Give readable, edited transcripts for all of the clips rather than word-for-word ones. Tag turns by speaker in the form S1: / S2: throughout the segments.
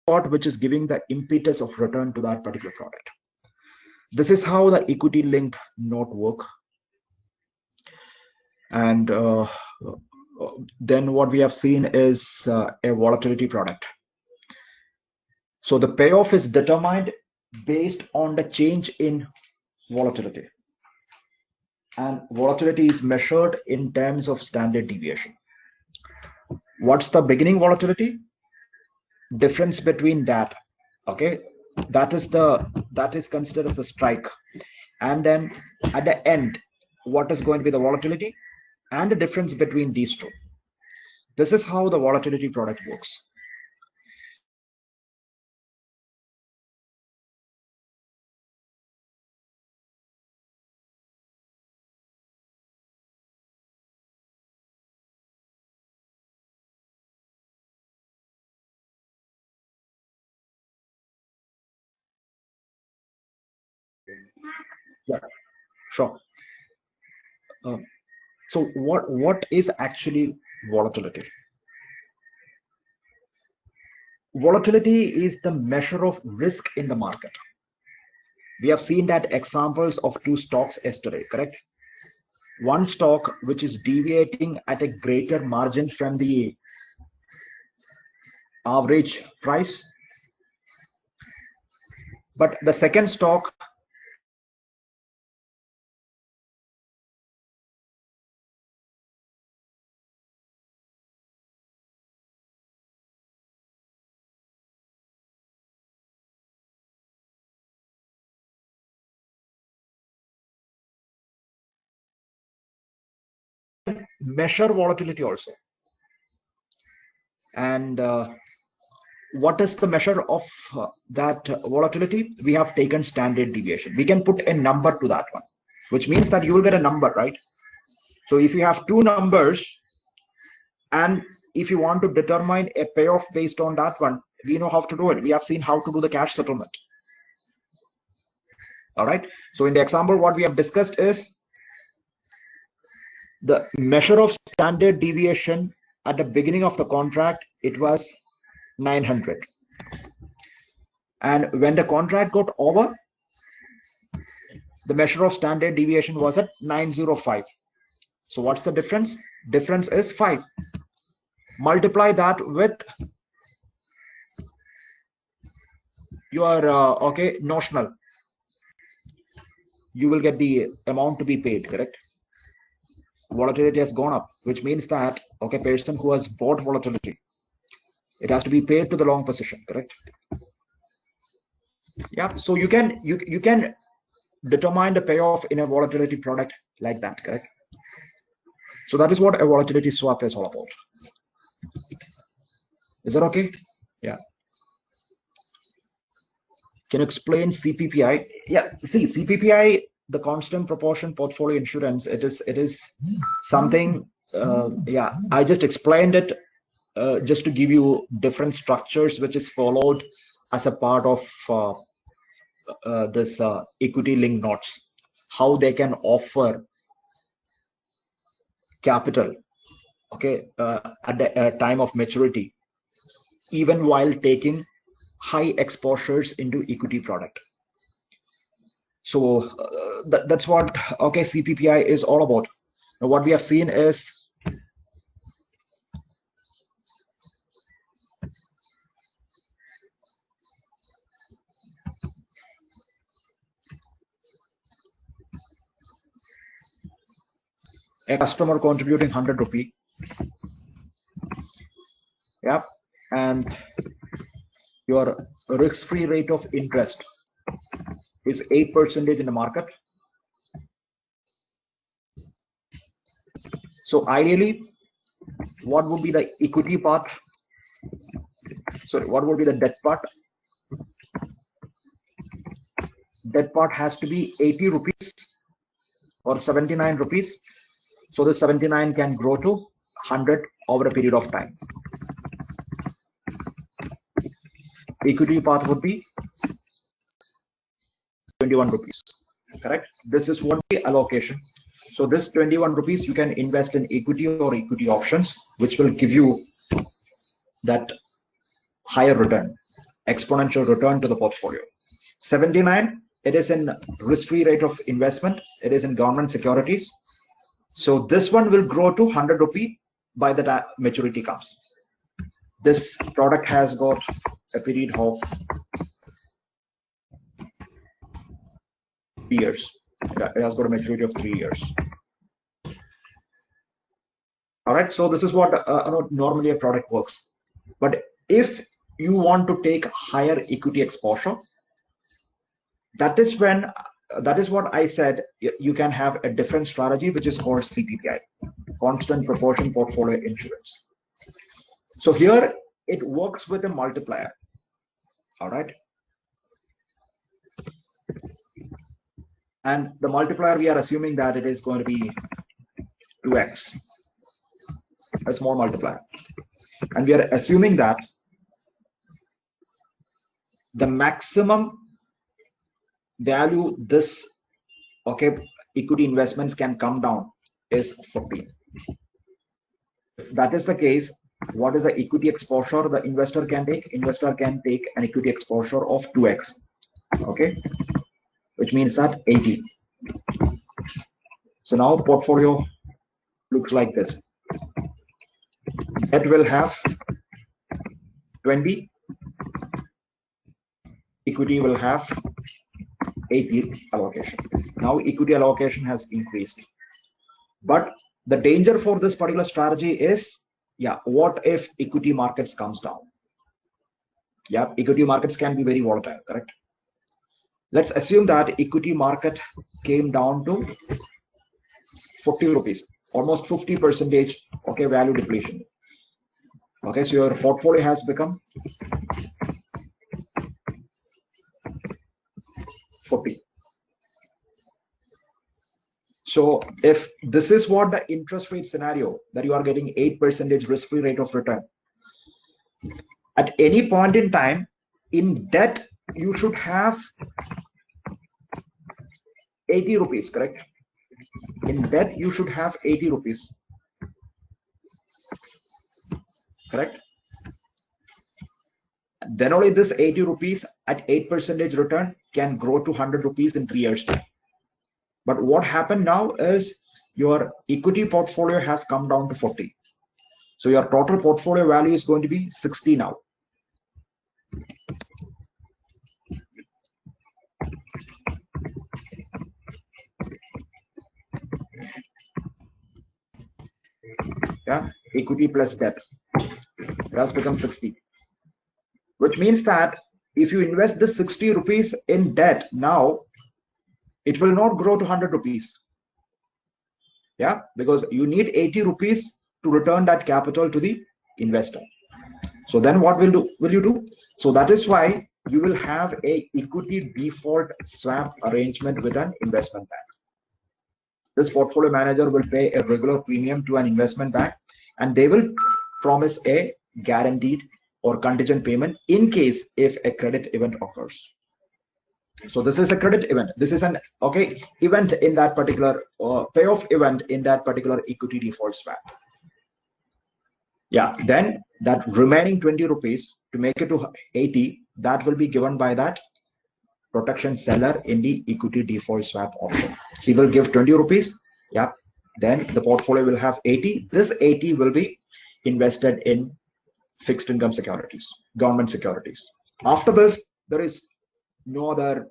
S1: what which is giving the impetus of return to that particular product. This is how the equity linked note work. And then what we have seen is a volatility product. So the payoff is determined based on the change in volatility, and volatility is measured in terms of standard deviation. What's the beginning volatility? Difference between that, okay, that is considered as a strike. And then at the end, what is going to be the volatility and the difference between these two. This is how the volatility product works. Yeah, sure. So what is actually volatility? Volatility is the measure of risk in the market. We have seen that examples of two stocks yesterday, correct? One stock which is deviating at a greater margin from the average price, but the second stock measure volatility also. And what is the measure of that volatility? We have taken standard deviation. We can put a number to that one, which means that you will get a number, right? So if you have two numbers, and if you want to determine a payoff based on that one, we know how to do it. We have seen how to do the cash settlement. All right. So in the example, what we have discussed is the measure of standard deviation at the beginning of the contract. It was 900. And when the contract got over, the measure of standard deviation was at 905. So what's the difference? Difference is 5. Multiply that with your notional. You will get the amount to be paid, correct? Volatility has gone up, which means that person who has bought volatility, it has to be paid to the long position, correct? Yeah. So you can determine the payoff in a volatility product like that, correct? So that is what a volatility swap is all about. Is that okay? Yeah. Can you explain CPPI? Yeah. See, CPPI, the constant proportion portfolio insurance, it is something. Yeah, I just explained it just to give you different structures which is followed as a part of this equity linked notes, how they can offer capital, at the time of maturity, even while taking high exposures into equity product. So that's what CPPI is all about. Now what we have seen is a customer contributing 100 rupee. Yeah, and your risk-free rate of interest is 8% in the market. So ideally, what would be the equity part? Sorry, what would be the debt part? Debt part has to be 80 rupees or 79 rupees. So the 79 can grow to 100 over a period of time. Equity part would be 21 rupees, correct? This is what the allocation. So this 21 rupees you can invest in equity or equity options, which will give you that higher return. exponential return to the portfolio. 79, it is in risk-free rate of investment. It is in government securities. So this one will grow to 100 rupee by the time maturity comes. This product has got a period of 3 years. It has got a maturity of 3 years. All right, so this is what normally a product works. But if you want to take higher equity exposure, that is what I said, you can have a different strategy, which is called CPPI, constant proportion portfolio insurance. So here it works with a multiplier. All right, and the multiplier, we are assuming that it is going to be 2x, a small multiplier, and we are assuming that the maximum value this equity investments can come down is 14. If that is the case, what is the equity exposure the investor can take? Investor can take an equity exposure of 2x, okay, which means that 80. So now portfolio looks like this. Debt will have 20, equity will have 80 allocation. Now equity allocation has increased, but the danger for this particular strategy is, what if equity markets comes down? Equity markets can be very volatile, correct? Let's assume that equity market came down to 40 rupees, almost 50%, value depletion. Okay, so your portfolio has become 40. So if this is what the interest rate scenario, that you are getting 8% risk-free rate of return, at any point in time in debt you should have 80 rupees, correct? In debt you should have 80 rupees, correct? Then only this 80 rupees at 8% return can grow to 100 rupees in 3 years time. But what happened now is your equity portfolio has come down to 40. So your total portfolio value is going to be 60 now. Equity plus debt, it has become 60, which means that if you invest the 60 rupees in debt now, it will not grow to 100 rupees. Because you need 80 rupees to return that capital to the investor. So then what will you do? So that is why you will have a equity default swap arrangement with an investment bank. This portfolio manager will pay a regular premium to an investment bank, and they will promise a guaranteed or contingent payment in case if a credit event occurs. So this is a credit event. This is an event in that particular payoff event in that particular equity default swap. Then that remaining 20 rupees to make it to 80, that will be given by that protection seller in the equity default swap option. He will give 20 rupees. Then the portfolio will have 80. This 80 will be invested in fixed income securities, government securities. After this, there is no other,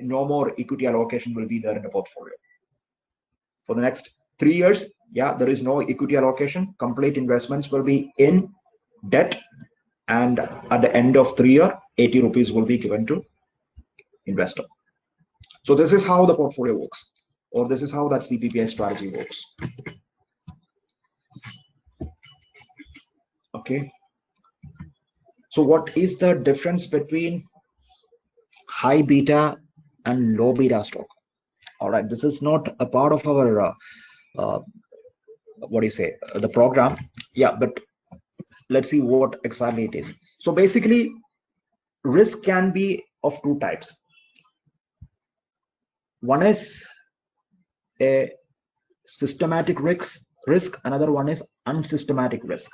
S1: no more equity allocation will be there in the portfolio. For the next 3 years, there is no equity allocation. Complete investments will be in debt, and at the end of 3 years, 80 rupees will be given to investor. So this is how the portfolio works, or this is how that CPPI strategy works. So what is the difference between high beta and low beta stock? All right, this is not a part of our the program. But let's see what exactly it is. So basically, risk can be of two types. One is a systematic risk, another one is unsystematic risk.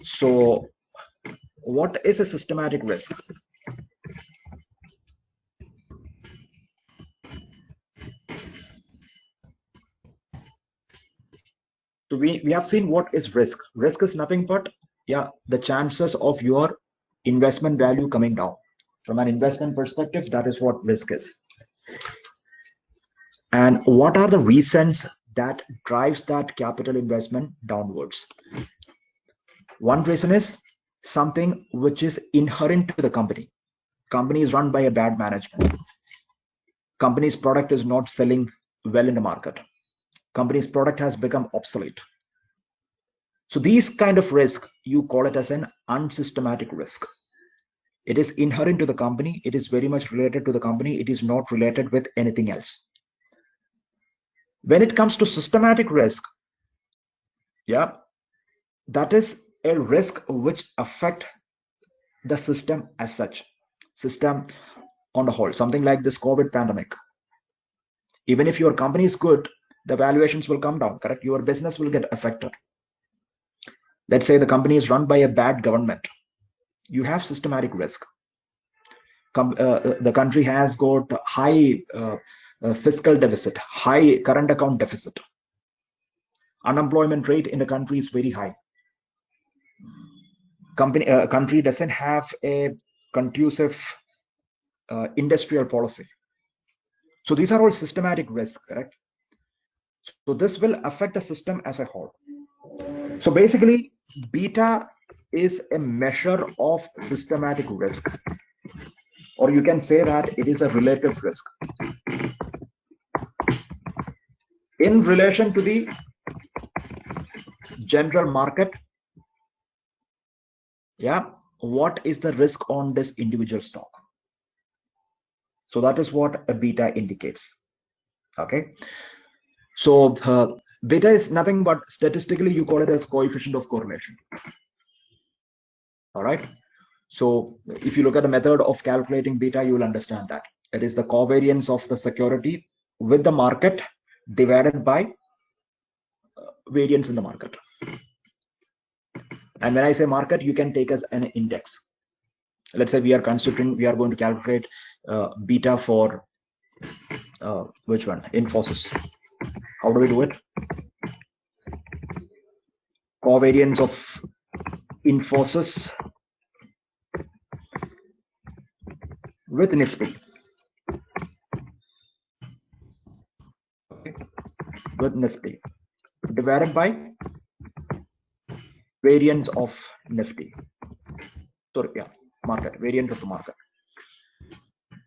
S1: So what is a systematic risk? So we have seen what is risk. Risk is nothing but, yeah, the chances of your investment value coming down. From an investment perspective, that is what risk is. And what are the reasons that drives that capital investment downwards? One reason is something which is inherent to the company. Company is run by a bad management. Company's product is not selling well in the market. Company's product has become obsolete. So these kind of risk, you call it as an unsystematic risk. It is inherent to the company. It is very much related to the company. It is not related with anything else. When it comes to systematic risk, yeah, that is a risk which affect the system as such, system on the whole. Something like this COVID pandemic. Even if your company is good, the valuations will come down, correct? Your business will get affected. Let's say the company is run by a bad government. You have systematic risk. The country has got high fiscal deficit, high current account deficit. Unemployment rate in the country is very high. Country doesn't have a conducive industrial policy. So these are all systematic risks, correct? So this will affect the system as a whole. So basically, beta is a measure of systematic risk, or you can say that it is a relative risk in relation to the general market. Yeah, what is the risk on this individual stock? So that is what a beta indicates. Okay, so beta is nothing but, statistically you call it as coefficient of correlation. All right, so if you look at the method of calculating beta, you will understand that it is the covariance of the security with the market divided by variance in the market. And when I say market, you can take as an index. Let's say we are going to calculate beta for which one? Infosys. How do we do it? Covariance of Infosys with Nifty. Okay. With Nifty divided by variance of Nifty. Sorry, yeah, market, variance of the market.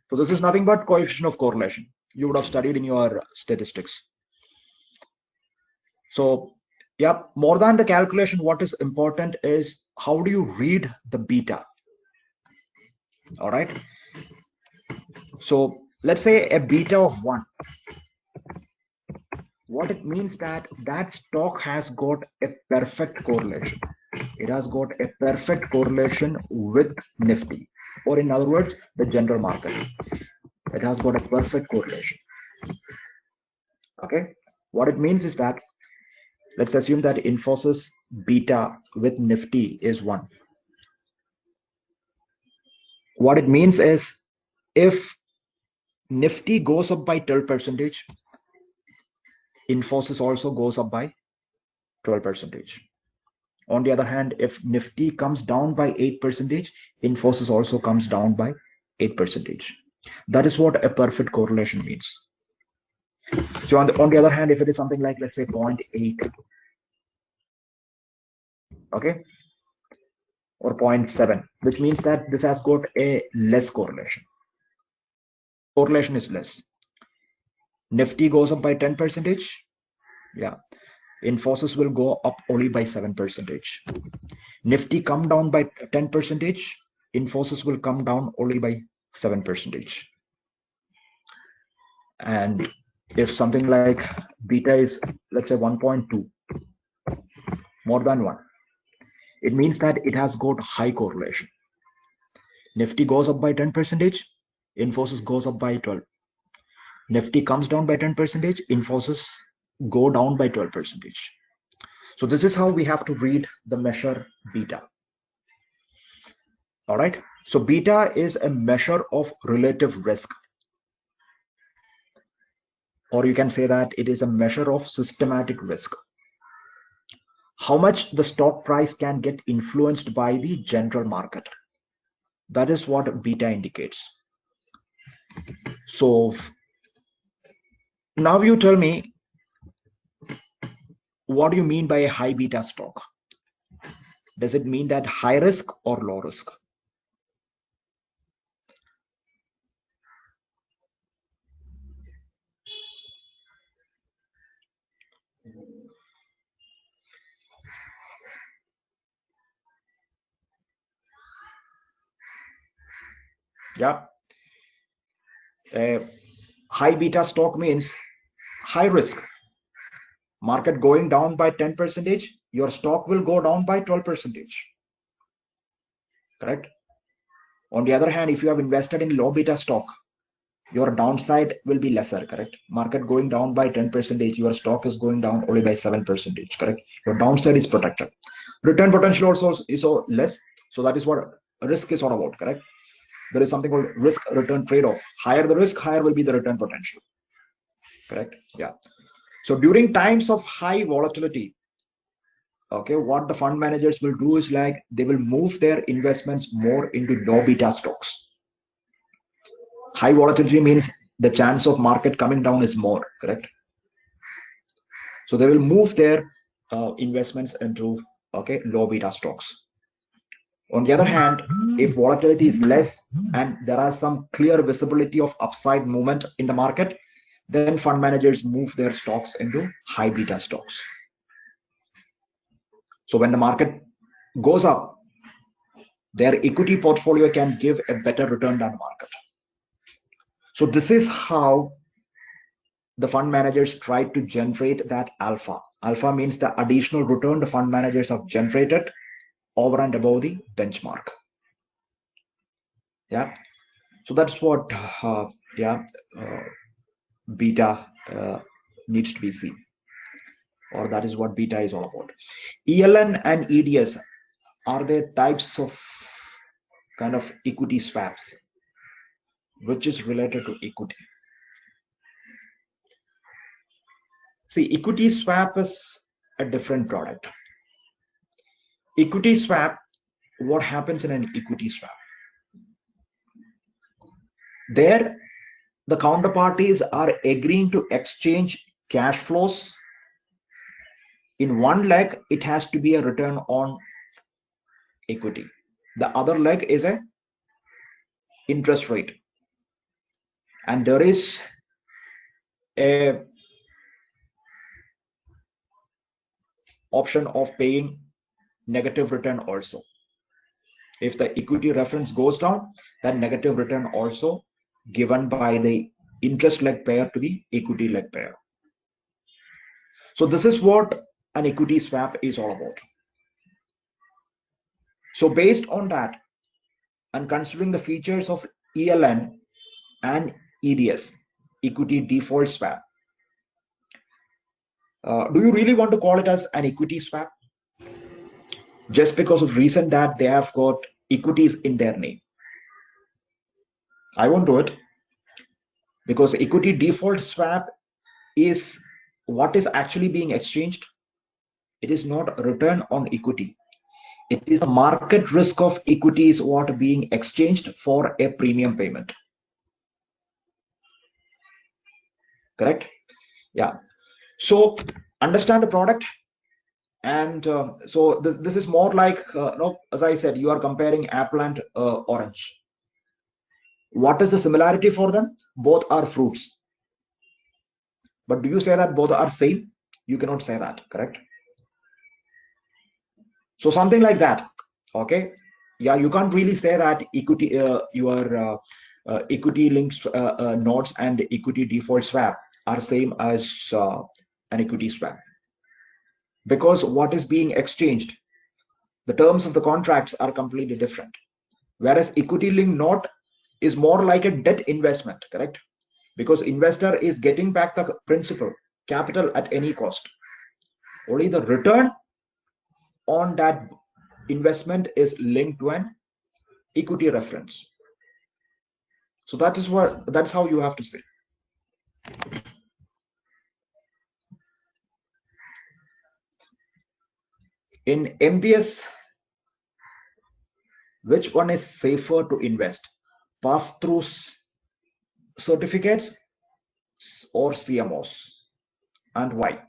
S1: So this is nothing but coefficient of correlation. You would have studied in your statistics. So yeah, more than the calculation, what is important is how do you read the beta? All right. So let's say a beta of 1. What it means that stock has got a perfect correlation. It has got a perfect correlation with Nifty, or in other words, the general market. It has got a perfect correlation. Okay. What it means is that, let's assume that Infosys beta with Nifty is 1. What it means is, if Nifty goes up by 12%, Infosys also goes up by 12%. On the other hand, if Nifty comes down by 8%, Infosys also comes down by 8%. That is what a perfect correlation means. So on the other hand, if it is something like, let's say 0.8, okay, or 0.7, which means that this has got a less correlation. Correlation is less. Nifty goes up by 10%. Yeah, Infosys will go up only by 7%. Nifty come down by 10%. Infosys will come down only by 7%. And if something like beta is, let's say 1.2, more than 1, it means that it has got high correlation. Nifty goes up by 10%, Infosys goes up by 12. Nifty comes down by 10%, Infosys go down by 12%. So this is how we have to read the measure beta. All right. So beta is a measure of relative risk, or you can say that it is a measure of systematic risk. How much the stock price can get influenced by the general market. That is what beta indicates. So now you tell me, what do you mean by a high beta stock? Does it mean that high risk or low risk? Yeah. A high beta stock means high risk. Market going down by 10%, your stock will go down by 12%. Correct? On the other hand, if you have invested in low beta stock, your downside will be lesser. Correct? Market going down by 10%, your stock is going down only by 7%. Correct? Your downside is protected. Return potential also is so less. So that is what risk is all about. Correct? There is something called risk return trade-off. Higher the risk, higher will be the return potential. Correct? Yeah. So during times of high volatility, okay, what the fund managers will do is like they will move their investments more into low beta stocks. High volatility means the chance of market coming down is more. Correct? So they will move their investments into, okay, low beta stocks. On the other hand, if volatility is less and there are some clear visibility of upside movement in the market, then fund managers move their stocks into high beta stocks. So when the market goes up, their equity portfolio can give a better return than the market. So this is how the fund managers try to generate that alpha. Alpha means the additional return the fund managers have generated over and above the benchmark. Yeah. So that's what beta needs to be seen, or that is what beta is all about. ELN and EDS are the types of kind of equity swaps which is related to equity. See, equity swap is a different product. Equity swap, what happens in an equity swap? There, the counterparties are agreeing to exchange cash flows. In one leg, it has to be a return on equity. The other leg is a interest rate. And there is a option of paying negative return also. If the equity reference goes down, then negative return also given by the interest leg pair to the equity leg pair. So this is what an equity swap is all about. So based on that, and considering the features of ELN and EDS, equity default swap, do you really want to call it as an equity swap? Just because of the reason that they have got equities in their name. I won't do it, because equity default swap is what is actually being exchanged. It is not a return on equity. It is a market risk of equities what being exchanged for a premium payment. Correct? Yeah. So understand the product. And so this is more like, as I said, you are comparing apple and orange. What is the similarity for them? Both are fruits. But do you say that both are same? You cannot say that, correct? So something like that, okay? Yeah, you can't really say that equity, your equity linked notes and equity default swap are same as an equity swap, because what is being exchanged, the terms of the contracts are completely different. Whereas equity linked note is more like a debt investment, correct? Because investor is getting back the principal capital at any cost. Only the return on that investment is linked to an equity reference. So that's how you have to say. In MBS, which one is safer to invest? Pass-through certificates or CMOs, and why?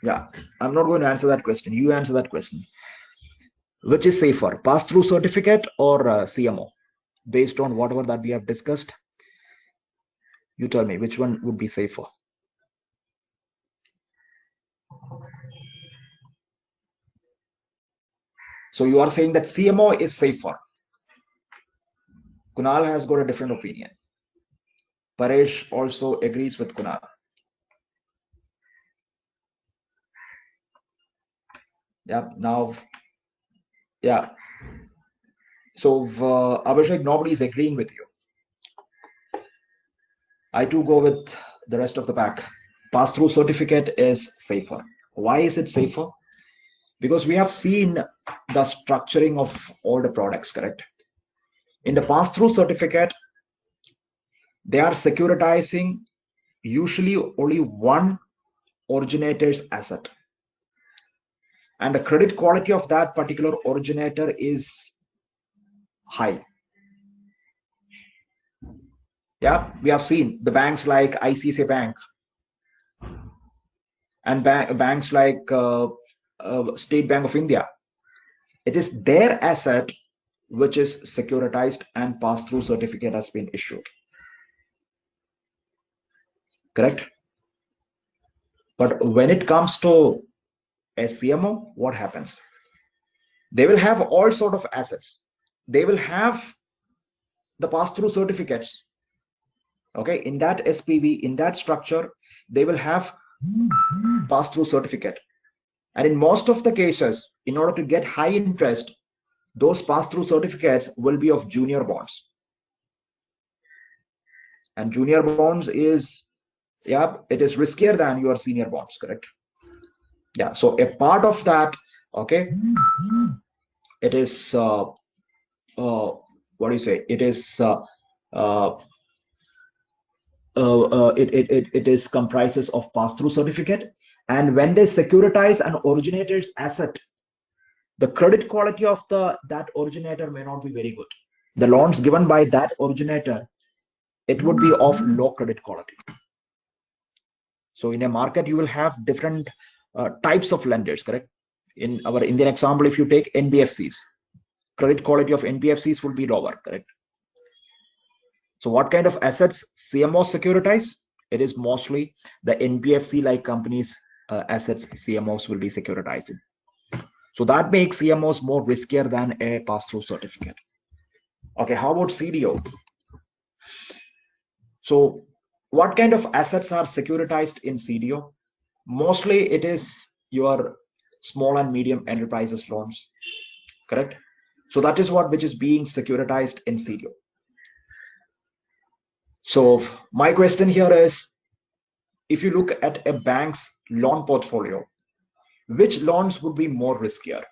S1: Yeah, I'm not going to answer that question. You answer that question. Which is safer, pass-through certificate or CMO? Based on whatever that we have discussed, you tell me which one would be safer. So you are saying that CMO is safer. Kunal has got a different opinion. Paresh also agrees with Kunal. Yeah, now, yeah. So Abhishek, nobody is agreeing with you. I too go with the rest of the pack. Pass-through certificate is safer. Why is it safer? Because we have seen the structuring of all the products, correct? In the pass-through certificate, they are securitizing usually only one originator's asset. And the credit quality of that particular originator is high. Yeah, we have seen the banks like ICICI Bank and banks like State Bank of India. It is their asset which is securitized and pass-through certificate has been issued. Correct? But when it comes to a CMO, what happens? They will have all sort of assets. They will have the pass-through certificates. Okay, in that SPV, in that structure, they will have pass-through certificate. And in most of the cases, in order to get high interest, those pass-through certificates will be of junior bonds. And junior bonds is, yeah, it is riskier than your senior bonds, correct? Yeah, so a part of that, okay, it is, what do you say? It is, it is comprises of pass-through certificate. And when they securitize an originator's asset, the credit quality of that originator may not be very good. The loans given by that originator, it would be of low credit quality. So in a market, you will have different types of lenders, correct? In our Indian example, if you take NBFCs, credit quality of NBFCs will be lower, correct? So what kind of assets CMOs securitize? It is mostly the NBFC-like companies' assets CMOs will be securitizing. So that makes CMOs more riskier than a pass-through certificate. Okay, how about CDO? So what kind of assets are securitized in CDO? Mostly it is your small and medium enterprises loans, correct? So that is which is being securitized in CDO. So my question here is, if you look at a bank's loan portfolio, which loans would be more riskier?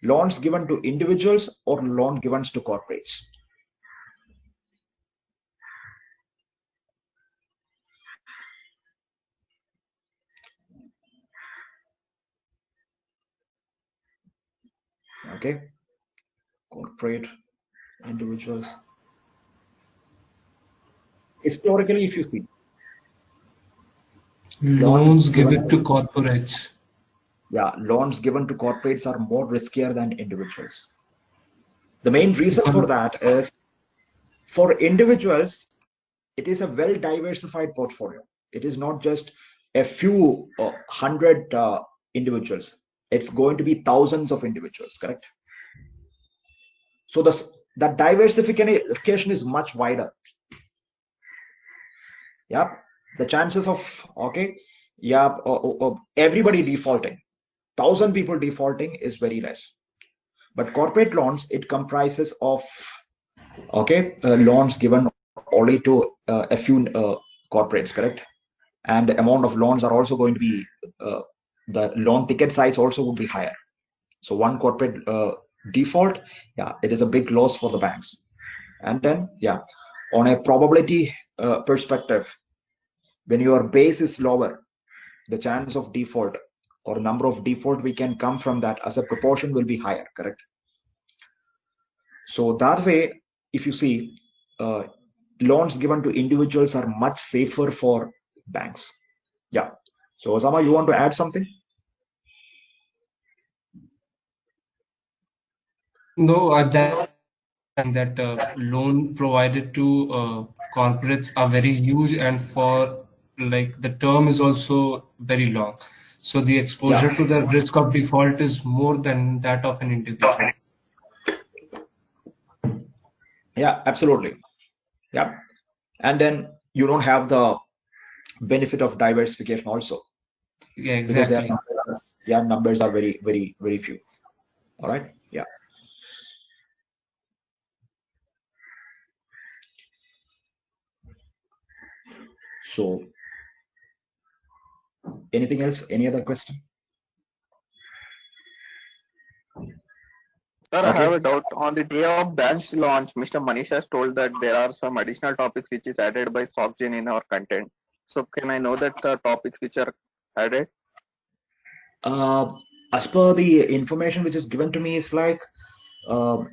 S1: Loans given to individuals or loan given to corporates? Okay, corporate, individuals. Historically, if you see,
S2: Loans given to corporates.
S1: yeah, loans given to corporates are more riskier than individuals. The main reason for that is, for individuals, it is a well diversified portfolio. It is not just a few hundred individuals. It's going to be thousands of individuals, correct? So that diversification is much wider. Yeah, the chances of, okay, yeah, everybody defaulting, 1,000 people defaulting is very less. But corporate loans, it comprises of, okay, loans given only to a few corporates, correct? And the amount of loans are also going to be, the loan ticket size also would be higher. So one corporate default, yeah, it is a big loss for the banks. And then, yeah, on a probability perspective, when your base is lower, the chance of default or number of default we can come from that as a proportion will be higher, correct? So that way, if you see, loans given to individuals are much safer for banks. Yeah. So Osama, you want to add something?
S2: No, that loan provided to corporates are very huge, and for like the term is also very long. So the exposure
S1: Yeah.
S2: to the risk of default is more than that of an individual.
S1: Yeah, absolutely. Yeah. And then you don't have the benefit of diversification also,
S2: Yeah,
S1: because
S2: exactly.
S1: numbers are very, very, very few. All right. Yeah. So anything else? Any other question?
S3: Sir, I have
S1: Okay.
S3: a doubt. On the day of Bench launch, Mr. Manish has told that there are some additional topics which is added by SocGen in our content. So can I know that the topics which are added?
S1: Uh, as per the information which is given to me, is like uh,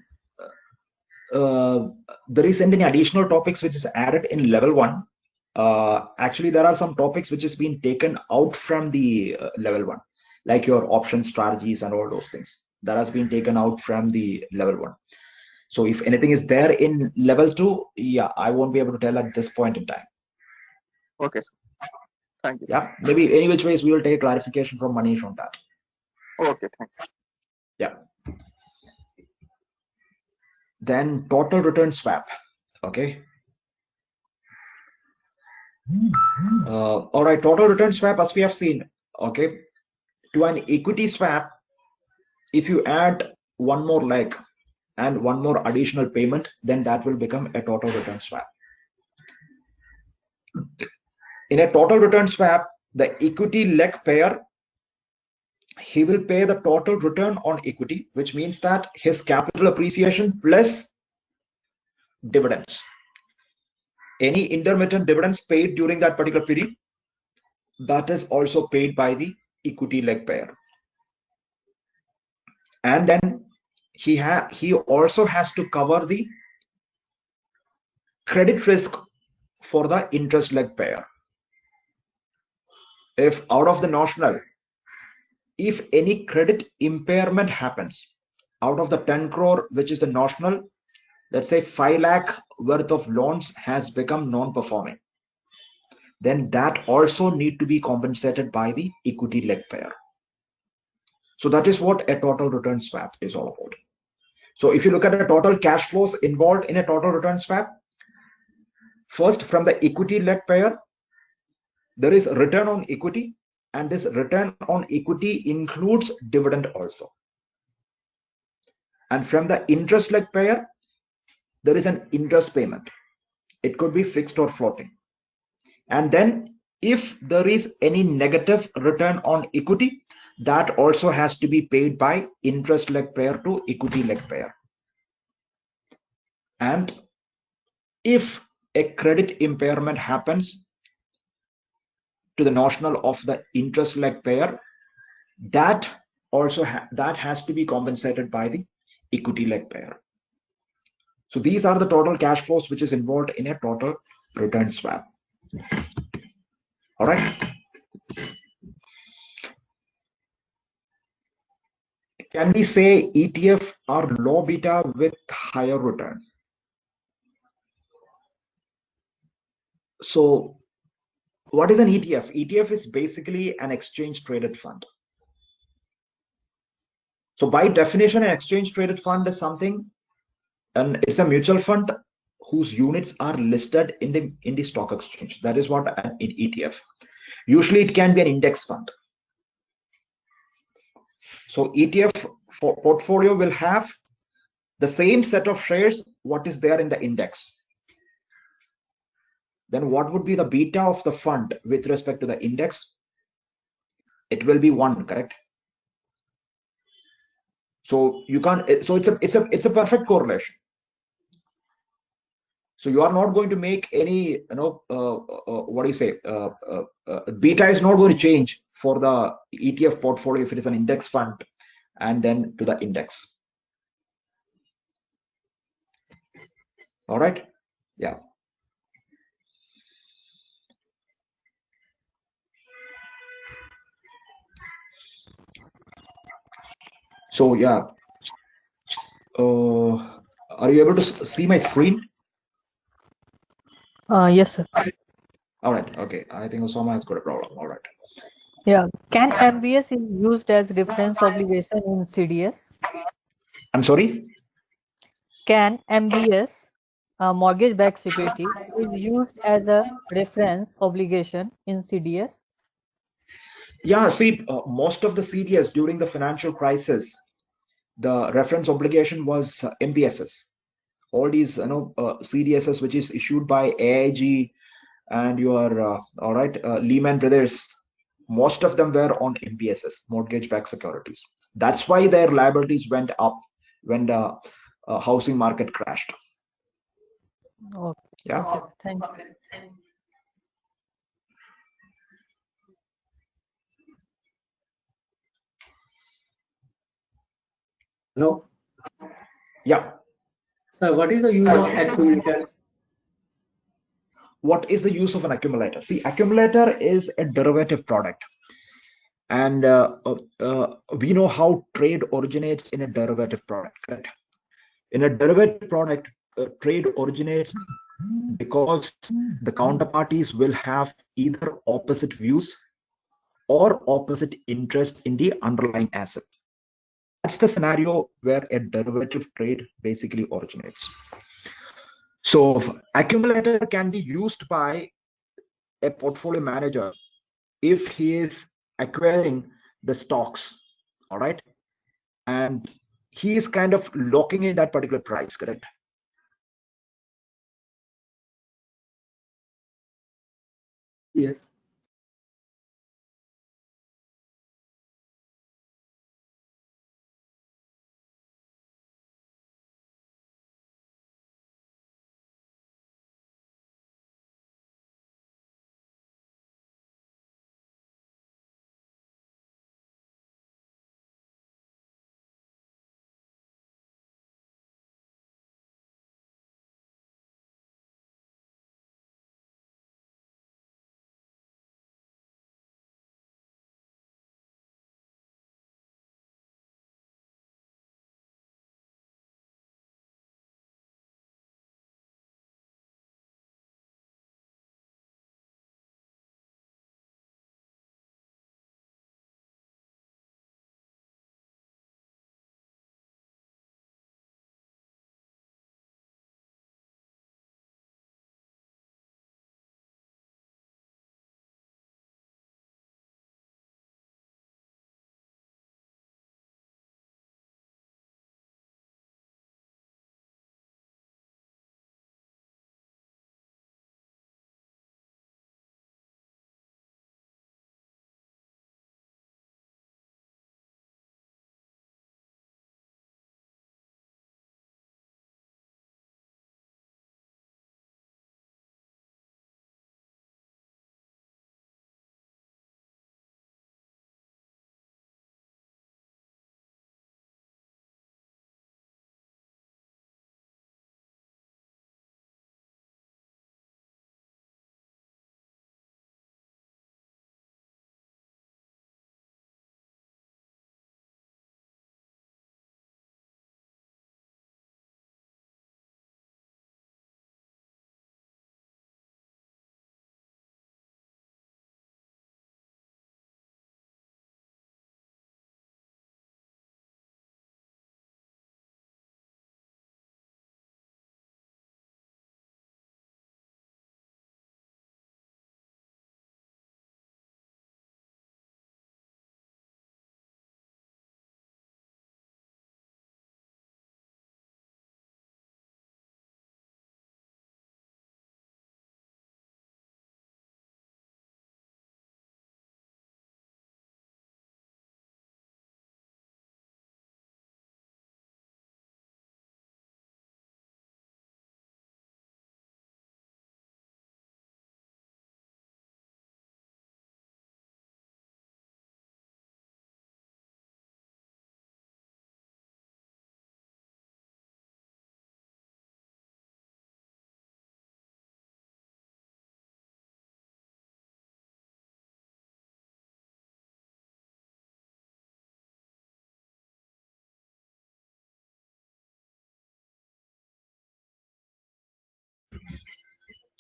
S1: uh, there isn't any additional topics which is added in level one. Actually, there are some topics which has been taken out from the level one, like your option strategies and all those things. That has been taken out from the level one. So if anything is there in level two, yeah, I won't be able to tell at this point in time.
S3: Okay, sir. Thank you.
S1: Yeah, maybe any which ways we will take clarification from Manish on that.
S3: Okay, thank you.
S1: Yeah. Then total return swap. Okay. All right, total return swap, as we have seen, okay, to an equity swap, if you add one more leg and one more additional payment, then that will become a total return swap. In a total return swap, the equity leg payer, he will pay the total return on equity, which means that his capital appreciation plus dividends. Any intermittent dividends paid during that particular period, that is also paid by the equity leg payer. And then he also has to cover the credit risk for the interest leg payer. If out of the notional, if any credit impairment happens out of the 10 crore, which is the notional, let's say 5 lakh worth of loans has become non-performing, then that also need to be compensated by the equity leg payer. So that is what a total return swap is all about. So if you look at the total cash flows involved in a total return swap, first from the equity leg payer, there is return on equity, and this return on equity includes dividend also. And from the interest leg payer, there is an interest payment. It could be fixed or floating. And then if there is any negative return on equity, that also has to be paid by interest leg payer to equity leg payer. And if a credit impairment happens to the notional of the interest leg payer, that also that has to be compensated by the equity leg payer. So these are the total cash flows which is involved in a total return swap. All right. Can we say ETF are low beta with higher return? So what is an ETF? ETF is basically an exchange traded fund. So by definition, an exchange traded fund is something, and it's a mutual fund whose units are listed in the stock exchange. That is what an ETF. Usually it can be an index fund. So ETF for portfolio will have the same set of shares what is there in the index. Then what would be the beta of the fund with respect to the index? It will be 1, correct? So you can't. So it's a perfect correlation. So you are not going to make any, what do you say? Beta is not going to change for the ETF portfolio if it is an index fund and then to the index. All right. Yeah. So yeah. Are you able to see my screen?
S4: Yes, sir.
S1: All right. Okay. I think Osama has got a problem. All right.
S4: Yeah. Can MBS is used as reference obligation in CDS?
S1: I'm sorry.
S4: Can MBS, mortgage-backed security, is used as a reference obligation in CDS?
S1: Yeah. See, most of the CDS during the financial crisis, the reference obligation was MBSs. All these, CDSs which is issued by AIG and your all right, Lehman Brothers, most of them were on MBSs, mortgage-backed securities. That's why their liabilities went up when the housing market crashed.
S4: Okay.
S1: Yeah.
S4: Okay, sir. Thank you.
S5: Hello.
S1: Yeah.
S5: So what is the use of accumulators?
S1: What is the use of an accumulator? See, accumulator is a derivative product, and we know how trade originates in a derivative product, correct? In a derivative product, trade originates because the counterparties will have either opposite views or opposite interest in the underlying asset. That's the scenario where a derivative trade basically originates. So accumulator can be used by a portfolio manager if he is acquiring the stocks, all right, and he is kind of locking in that particular price, correct?
S5: Yes.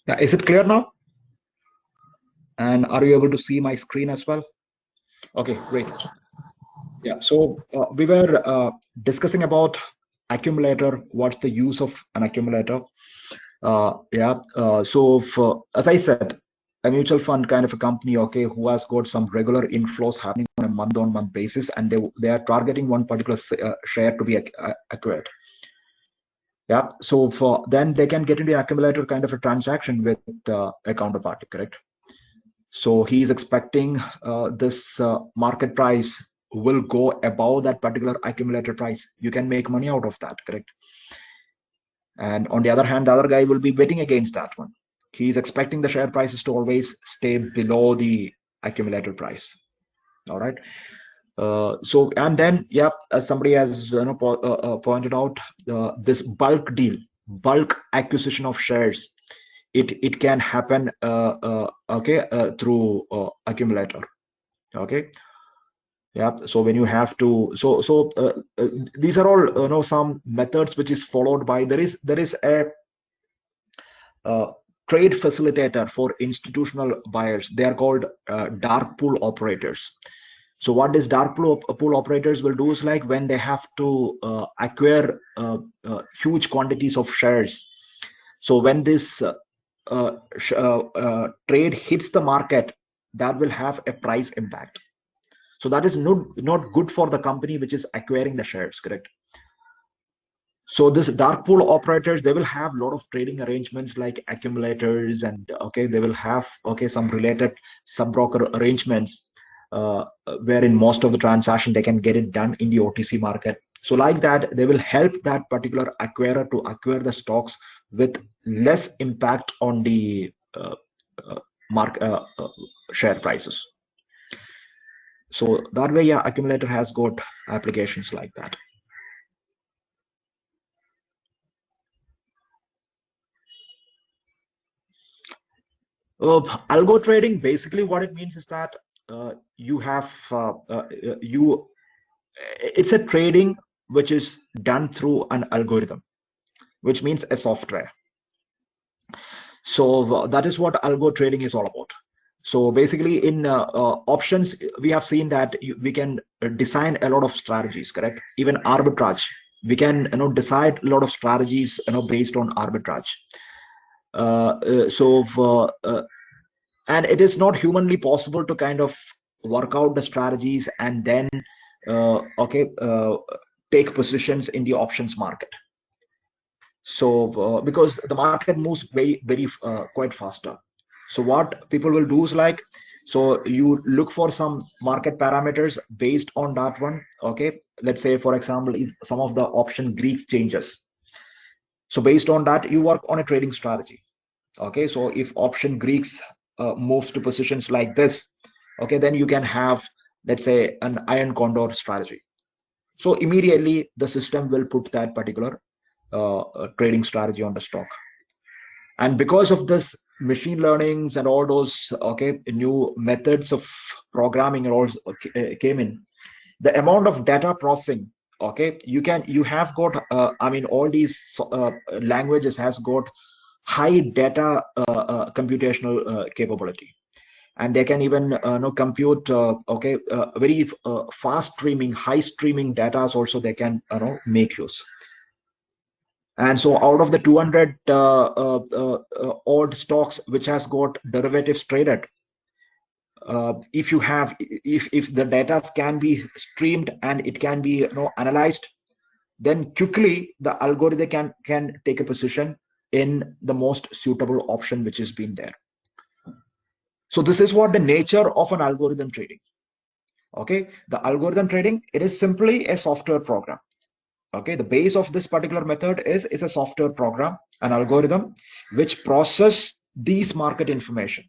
S1: Yeah, is it clear now? And are you able to see my screen as well? Okay, great. Yeah, so we were discussing about accumulator. What's the use of an accumulator? As I said, a mutual fund kind of a company, okay, who has got some regular inflows happening on a month-on-month basis, and they are targeting one particular share to be acquired. Yeah, so for then they can get into the accumulator kind of a transaction with a counterparty, correct? So he is expecting this market price will go above that particular accumulator price. You can make money out of that, correct? And on the other hand, the other guy will be betting against that one. He's expecting the share prices to always stay below the accumulator price. All right. So and then, yeah, as somebody has pointed out, this bulk deal, bulk acquisition of shares, it can happen through accumulator. Okay. Yeah, so when you have to these are all some methods which is followed by there is a trade facilitator for institutional buyers. They are called dark pool operators. So what these dark pool operators will do is, like, when they have to acquire huge quantities of shares, so when this trade hits the market, that will have a price impact. So that is not good for the company which is acquiring the shares, correct? So this dark pool operators, they will have a lot of trading arrangements like accumulators, and they will have some related sub-broker arrangements wherein most of the transaction they can get it done in the OTC market. So like that, they will help that particular acquirer to acquire the stocks with less impact on the share prices. So that way, yeah, accumulator has got applications like that. Algo trading, basically what it means is that it's a trading which is done through an algorithm, which means a software. So that is what algo trading is all about. So basically in options, we have seen that we can design a lot of strategies, correct? Even arbitrage, we can decide a lot of strategies based on arbitrage. And it is not humanly possible to kind of work out the strategies and then take positions in the options market. So because the market moves very quite faster. So what people will do is, like, so you look for some market parameters based on that one. Okay, let's say, for example, if some of the option Greeks changes, so based on that you work on a trading strategy. Okay, so if option Greeks moves to positions like this, okay, then you can have, let's say, an iron condor strategy. So immediately the system will put that particular trading strategy on the stock. And because of this machine learnings and all those new methods of programming all came in, the amount of data processing, you have got all these languages has got high data computational capability, and they can even compute very fast streaming, high streaming data also they can make use. And so out of the 200 odd stocks which has got derivatives traded, if the data can be streamed and it can be analyzed, then quickly the algorithm can take a position in the most suitable option which has been there. So this is what the nature of an algorithm trading. Okay, the algorithm trading, it is simply a software program. Okay, the base of this particular method is a software program, an algorithm which process these market information.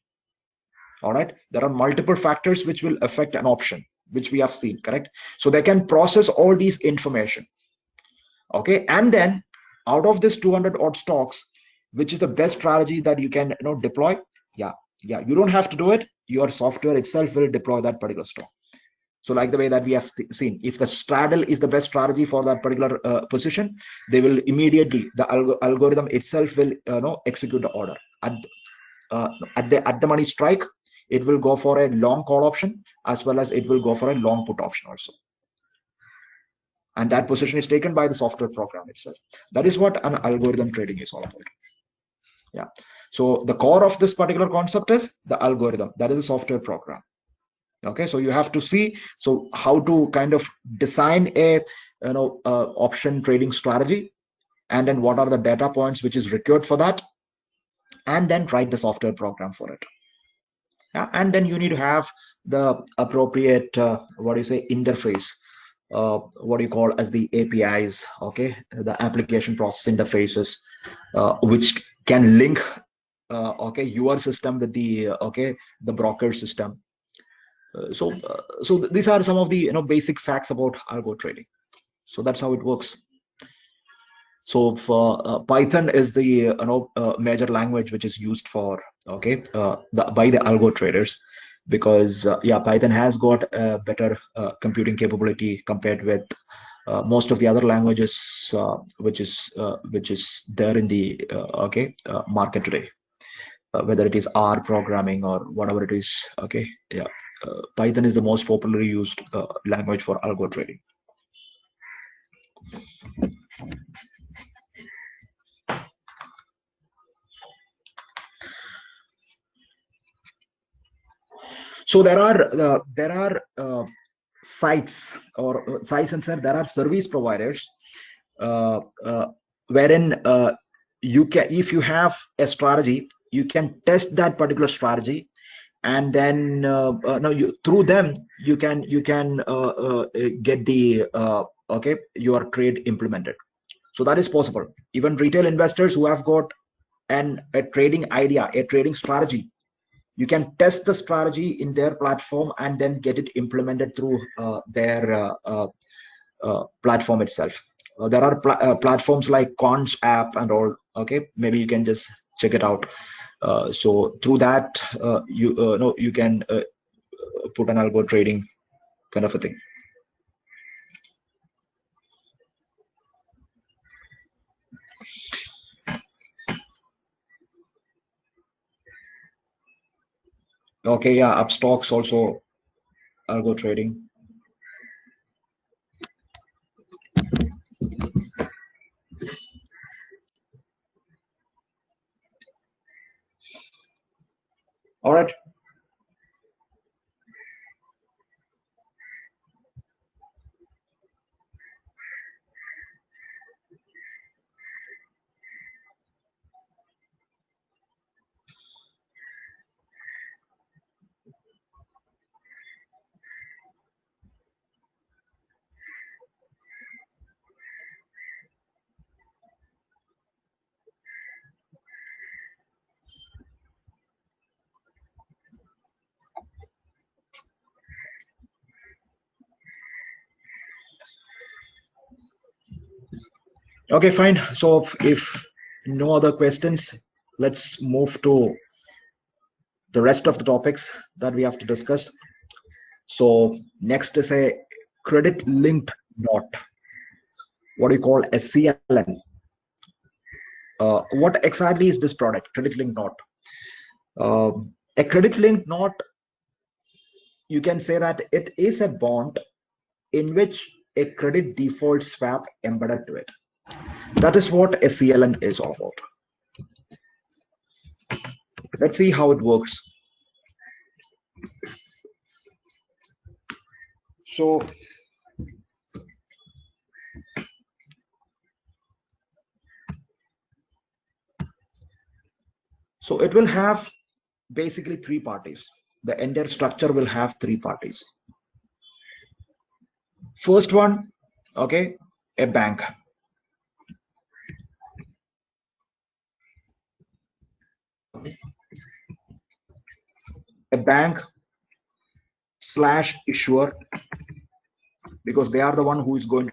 S1: All right, there are multiple factors which will affect an option, which we have seen, correct? So they can process all these information. Okay, and then out of this 200 odd stocks, which is the best strategy that you can deploy? Yeah, you don't have to do it. Your software itself will deploy that particular stock. So like the way that we have seen, if the straddle is the best strategy for that particular position, they will immediately, the algorithm itself will execute the order. At the money strike, it will go for a long call option, as well as it will go for a long put option also. And that position is taken by the software program itself. That is what an algorithm trading is all about. Yeah. So the core of this particular concept is the algorithm. That is the software program. Okay. So you have to see how to kind of design a option trading strategy, and then what are the data points which is required for that, and then write the software program for it. Yeah. And then you need to have the appropriate interface, what do you call as the APIs, okay, the application process interfaces, which can link your system with the the broker system. So these are some of the basic facts about algo trading. So that's how it works. So for Python is the major language which is used for by the algo traders, because Python has got a better computing capability compared with most of the other languages which is there in the market today, whether it is R programming or whatever it is. Python is the most popularly used language for algo trading. So there are sites or sites, and there are service providers wherein you can, if you have a strategy, you can test that particular strategy, and then through them you can get the your trade implemented. So that is possible. Even retail investors who have got a trading idea, a trading strategy, you can test the strategy in their platform and then get it implemented through their platform itself. There are platforms like Cons app and all. Okay, maybe you can just check it out. So through that, you can put an algo trading kind of a thing. Okay, yeah, Upstocks also algo trading. All right. Okay, fine. So if no other questions, let's move to the rest of the topics that we have to discuss. So next is a credit linked note, what do you call SCLN. What exactly is this product, credit linked note? A credit linked note, you can say that it is a bond in which a credit default swap embedded to it. That is what SCLN is all about. Let's see how it works. So it will have basically three parties. The entire structure will have three parties. First one, okay, a bank. A bank / issuer, because they are the one who is going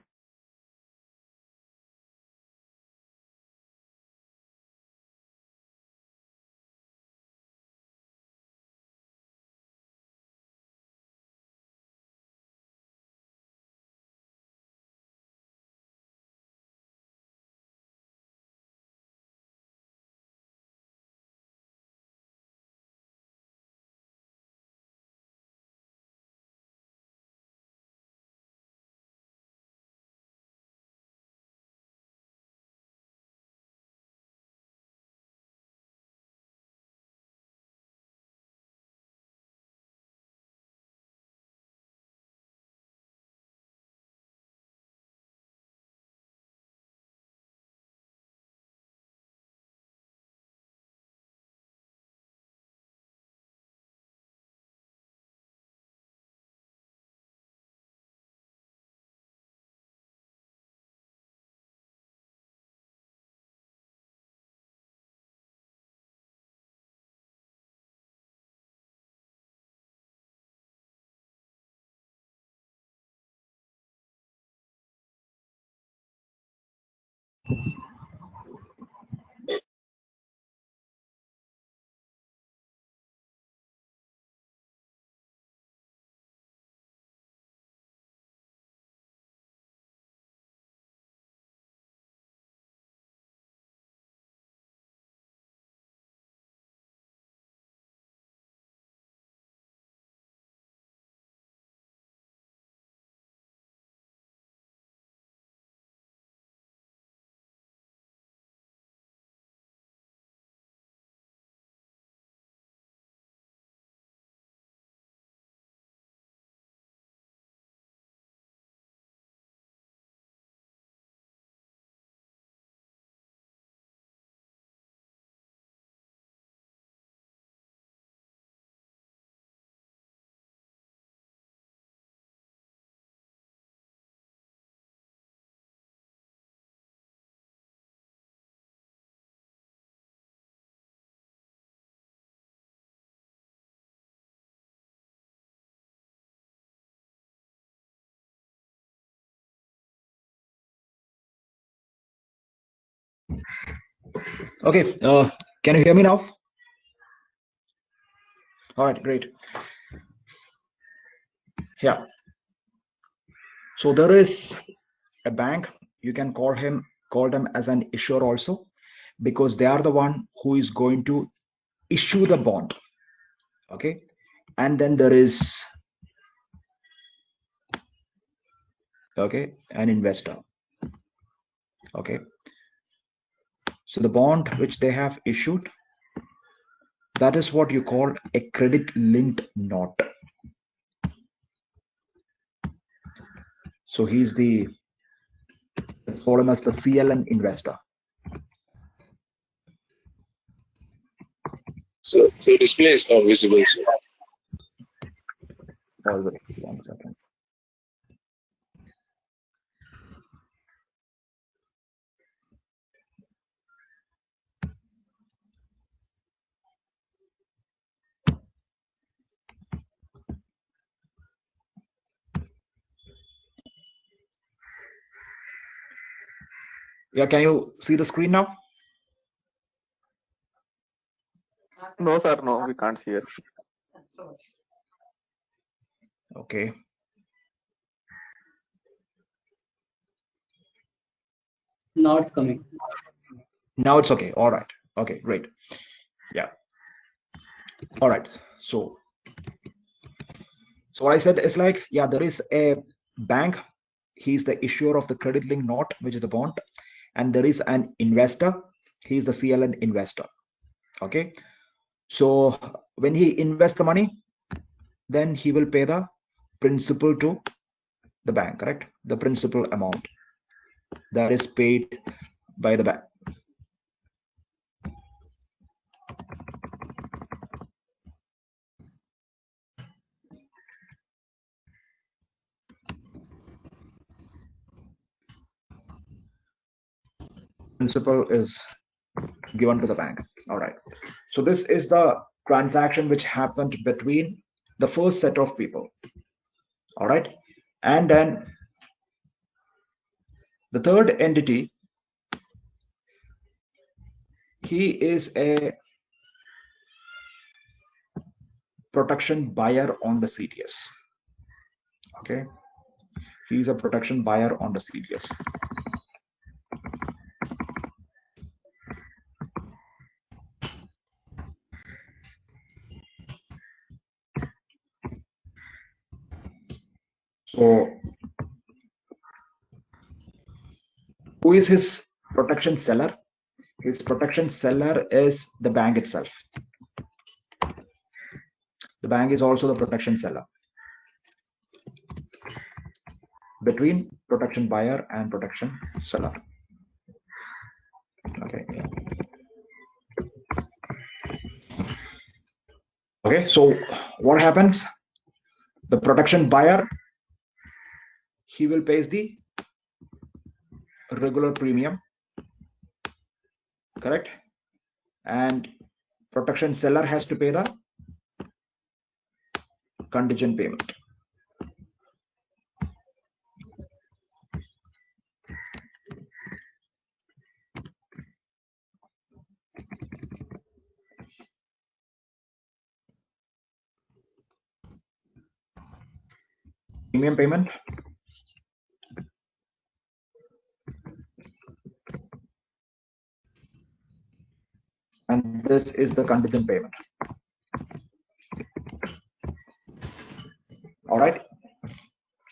S1: Okay, can you hear me now? All right, great. Yeah. So there is a bank. You can call them as an issuer also, because they are the one who is going to issue the bond. Okay, and then there is an investor. Okay, so the bond which they have issued, that is what you call a credit linked note. So he's the, let's call him as the CLN investor.
S6: So display is not visible. So.
S1: All right, 1 second. Yeah, can you see the screen now?
S3: No, sir, no, we can't see it.
S1: Okay.
S5: Now it's coming.
S1: Now it's okay. All right. Okay, great. Yeah. All right. So what I said is like, yeah, there is a bank. He's the issuer of the credit link note, which is the bond. And there is an investor. He's the CLN investor. Okay. So when he invests the money, then he will pay the principal to the bank, correct? The principal amount that is paid by the bank. Principal is given to the bank. All right. So this is the transaction which happened between the first set of people. All right. And then the third entity, he is a protection buyer on the CDS. Okay. He's a protection buyer on the CDS. So who is his protection seller? His protection seller is the bank itself. The bank is also the protection seller between protection buyer and protection seller. Okay. Okay, so what happens? The protection buyer, he will pay the regular premium, correct? And protection seller has to pay the contingent payment. premium payment, and this is the contingent payment. All right.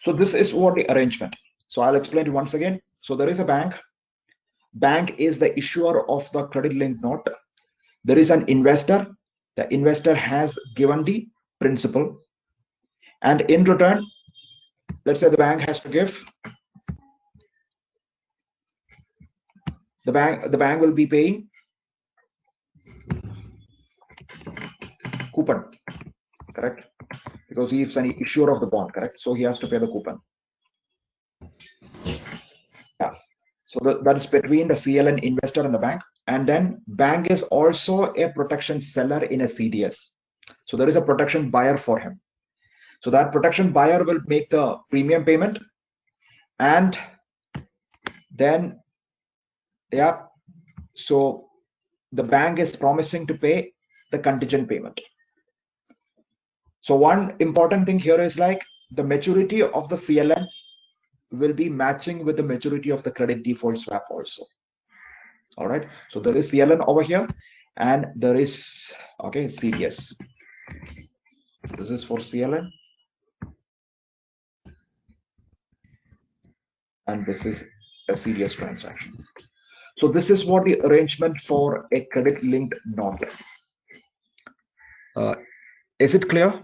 S1: So this is what the arrangement. So I'll explain it once again. So there is a bank. Bank is the issuer of the credit linked note. There is an investor. The investor has given the principal, and in return, let's say the bank has to give. The bank will be paying coupon, correct? Because he is an issuer of the bond, correct? So he has to pay the coupon. Yeah. So that is between the CLN investor and the bank. And then bank is also a protection seller in a CDS. So there is a protection buyer for him. So that protection buyer will make the premium payment, and then, yeah, so the bank is promising to pay the contingent payment. So one important thing here is like the maturity of the CLN will be matching with the maturity of the credit default swap also. All right. So there is CLN over here, and there is, okay, CDS. This is for CLN, and this is a CDS transaction. So this is what the arrangement for a credit linked note. Is it clear?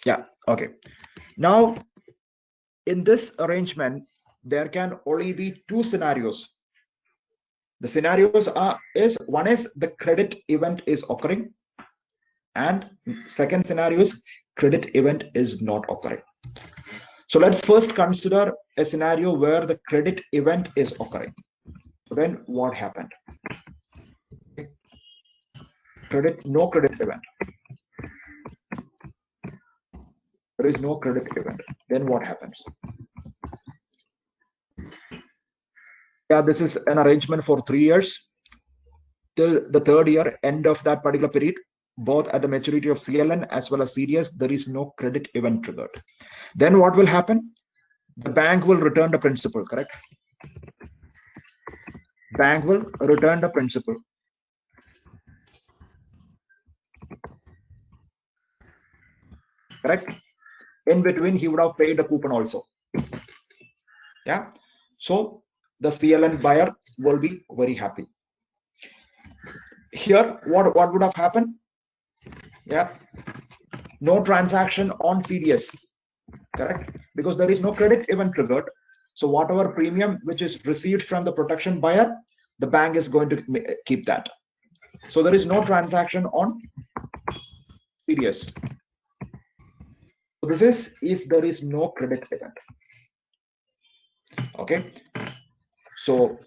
S1: Yeah. Okay. Now, in this arrangement, there can only be two scenarios. The scenarios is one is the credit event is occurring, and second scenario is credit event is not occurring. So let's first consider a scenario where the credit event is occurring. So then what happened? No credit event. There is no credit event. Then what happens? Yeah, this is an arrangement for 3 years. Till the third year, end of that particular period, both at the maturity of CLN as well as CDS, there is no credit event triggered. Then what will happen? The bank will return the principal, correct? Bank will return the principal. Correct? In between, he would have paid the coupon also. Yeah. So the CLN buyer will be very happy. Here, what would have happened? Yeah. No transaction on CDS. Correct? Because there is no credit event triggered. So whatever premium which is received from the protection buyer, the bank is going to keep that. So there is no transaction on CDS. So this is if there is no credit event. Okay. So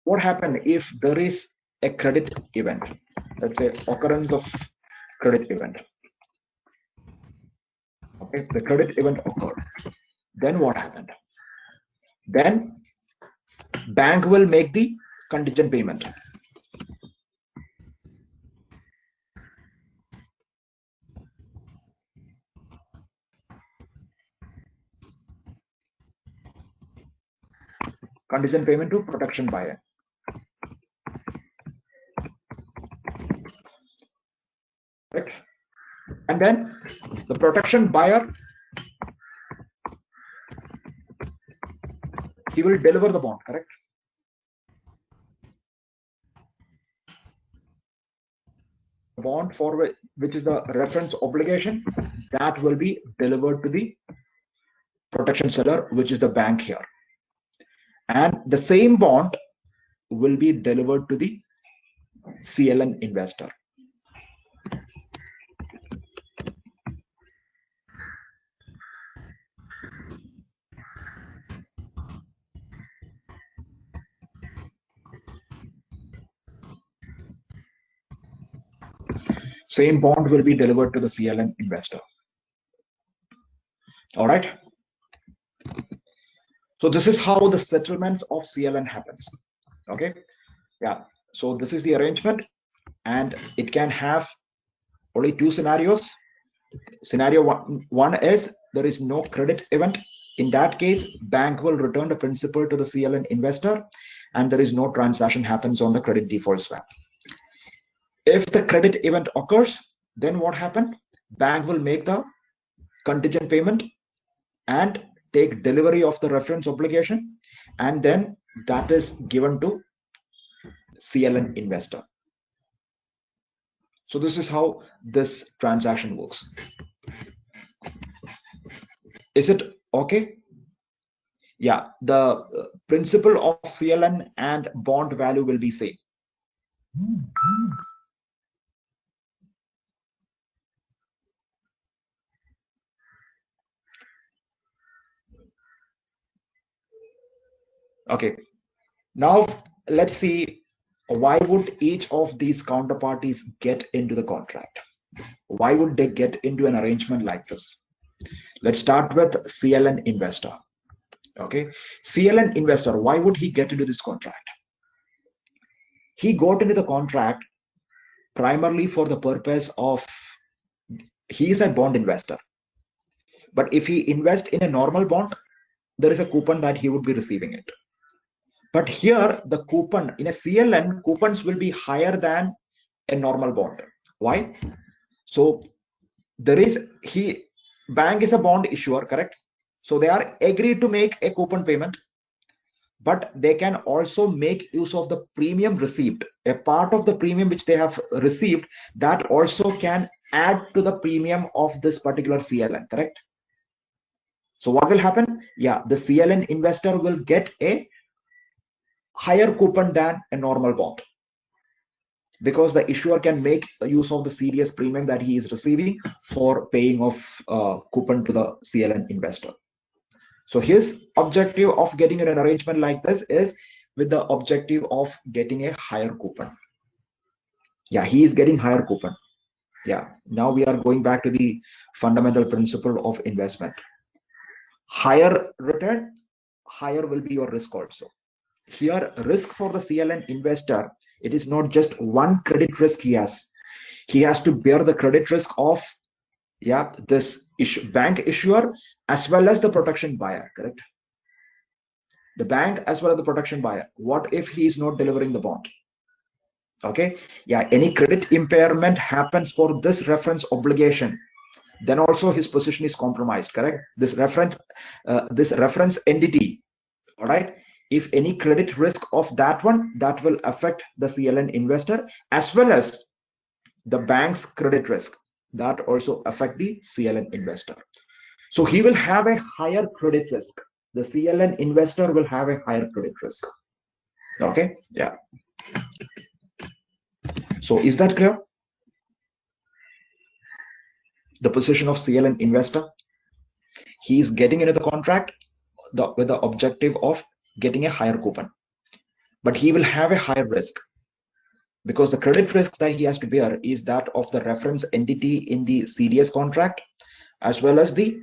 S1: what happens if there is a credit event? Let's say occurrence of credit event. Okay, the credit event occurred. Then what happened? Then bank will make the contingent payment. Contingent payment to protection buyer. Right? And then the protection buyer, he will deliver the bond, correct? The bond for which is the reference obligation, that will be delivered to the protection seller, which is the bank here. And the same bond will be delivered to the CLN investor. Same bond will be delivered to the CLN investor. All right. So this is how the settlements of CLN happens. Okay. Yeah. So this is the arrangement, and it can have only two scenarios. Scenario one is there is no credit event. In that case, bank will return the principal to the CLN investor, and there is no transaction happens on the credit default swap. If the credit event occurs, then what happened? Bank will make the contingent payment and take delivery of the reference obligation, and then that is given to CLN investor. So this is how this transaction works. Is it okay? Yeah, the principal of CLN and bond value will be same. Okay, now let's see, why would each of these counterparties get into the contract? Why would they get into an arrangement like this? Let's start with CLN investor. Okay, CLN investor, why would he get into this contract? He got into the contract primarily for the purpose of, he is a bond investor. But if he invests in a normal bond, there is a coupon that he would be receiving it. But here, the coupon in a CLN, coupons will be higher than a normal bond. Why? So there is, bank is a bond issuer, correct? So they are agreed to make a coupon payment, but they can also make use of the premium received. A part of the premium which they have received, that also can add to the premium of this particular CLN, correct? So what will happen? Yeah, the CLN investor will get a higher coupon than a normal bond, because the issuer can make use of the serious premium that he is receiving for paying off coupon to the CLN investor. So his objective of getting an arrangement like this is with the objective of getting a higher coupon. Yeah, he is getting higher coupon. Yeah, now we are going back to the fundamental principle of investment. Higher return, higher will be your risk also. Here, risk for the CLN investor, it is not just one credit risk he has. He has to bear the credit risk of, yeah, this bank issuer as well as the protection buyer, correct? The bank as well as the protection buyer. What if he is not delivering the bond? Okay, yeah, any credit impairment happens for this reference obligation, then also his position is compromised, correct? This reference entity, all right? If any credit risk of that one, that will affect the CLN investor as well as the bank's credit risk, that also affect the CLN investor. So he will have a higher credit risk. The CLN investor will have a higher credit risk. Okay, yeah. So is that clear? The position of CLN investor, he is getting into the contract with the objective of getting a higher coupon, but he will have a higher risk, because the credit risk that he has to bear is that of the reference entity in the CDS contract as well as the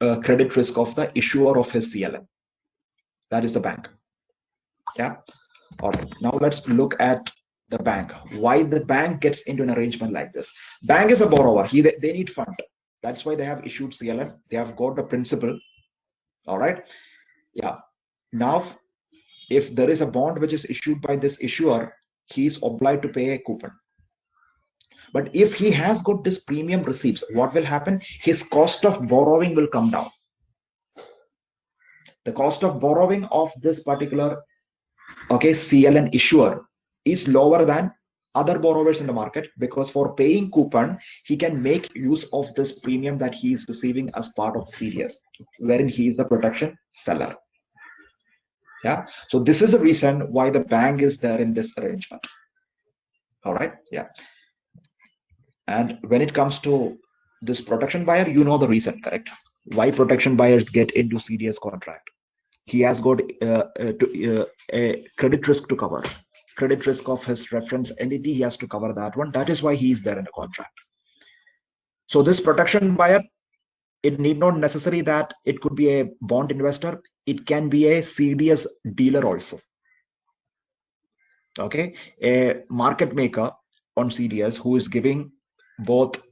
S1: credit risk of the issuer of his CLN, that is the bank. Yeah, all right, now let's look at the bank. Why the bank gets into an arrangement like this? Bank is a borrower, they need fund, that's why they have issued CLN, they have got the principal. All right, yeah. Now if there is a bond which is issued by this issuer, he is obliged to pay a coupon. But if he has got this premium receipts, what will happen? His cost of borrowing will come down. The cost of borrowing of this particular, okay, CLN issuer is lower than other borrowers in the market, because for paying coupon, he can make use of this premium that he is receiving as part of CDS, wherein he is the protection seller. Yeah, so this is the reason why the bank is there in this arrangement. All right, yeah. And when it comes to this protection buyer, you know the reason, correct? Why protection buyers get into CDS contract? He has got a credit risk to cover, credit risk of his reference entity, he has to cover that one. That is why he is there in the contract. So this protection buyer, it need not necessary that it could be a bond investor, it can be a CDS dealer also. Okay, a market maker on CDS who is giving both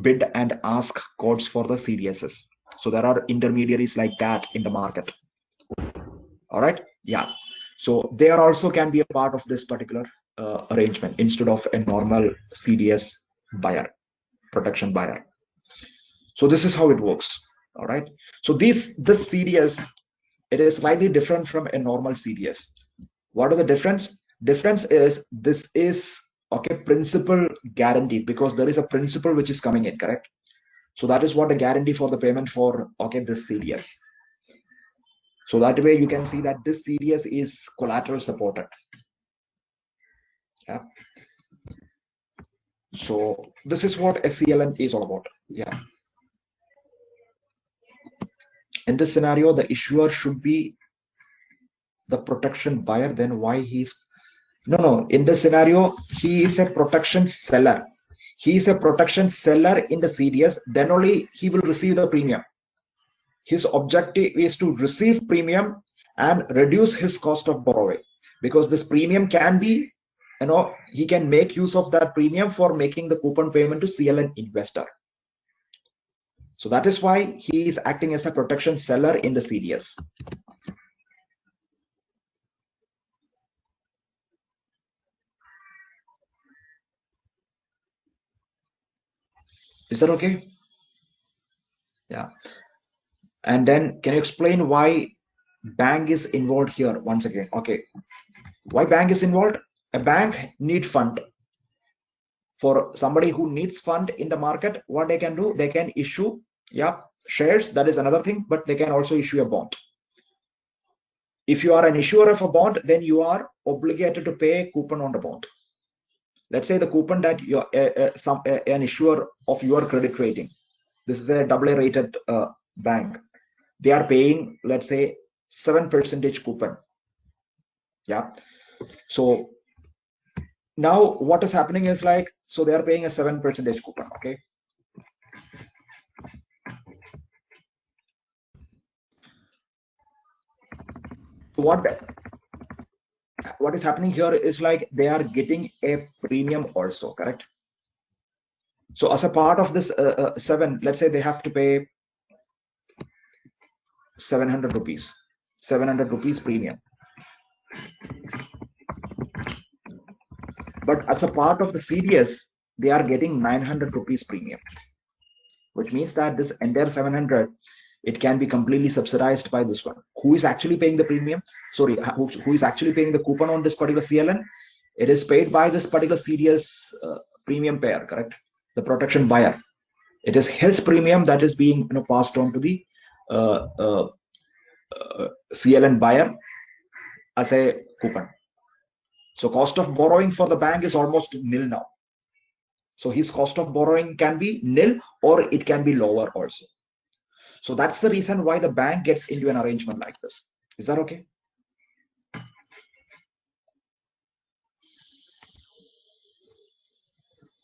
S1: bid and ask quotes for the CDSs. So there are intermediaries like that in the market. All right. Yeah. So there also can be a part of this particular arrangement instead of a normal CDS buyer, protection buyer. So this is how it works. All right. So this CDS, it is slightly different from a normal CDS. What is the difference? Difference is this is okay principal guaranteed because there is a principal which is coming in, correct? So that is what the guarantee for the payment for okay this CDS. So that way you can see that this CDS is collateral supported. Yeah. So this is what SCLN is all about. Yeah. In this scenario, the issuer should be the protection buyer. Then why he's no. In this scenario, he is a protection seller. He is a protection seller in the CDS. Then only he will receive the premium. His objective is to receive premium and reduce his cost of borrowing because this premium can be, he can make use of that premium for making the coupon payment to CLN investor. So that is why he is acting as a protection seller in the CDS. Is that okay? Yeah. And then can you explain why bank is involved here once again? Okay. Why bank is involved? A bank need fund. For somebody who needs fund in the market, what they can do, they can issue shares. That is another thing, but they can also issue a bond. If you are an issuer of a bond, then you are obligated to pay a coupon on the bond. Let's say the coupon that you're an issuer of your credit rating. This is a AA rated bank. They are paying, let's say, 7% coupon. Yeah. So now what is happening is like, so they are paying a 7% coupon. Okay. What is happening here is like they are getting a premium also, correct? So as a part of this 7, let's say they have to pay 700 rupees, 700 rupees premium. But as a part of the CDS, they are getting 900 rupees premium, which means that this entire 700, it can be completely subsidized by this one. Who is actually paying the premium? Sorry, who is actually paying the coupon on this particular CLN? It is paid by this particular CDS premium payer, correct? The protection buyer. It is his premium that is being passed on to the CLN buyer as a coupon. So cost of borrowing for the bank is almost nil now. So his cost of borrowing can be nil or it can be lower also. So that's the reason why the bank gets into an arrangement like this. Is that okay?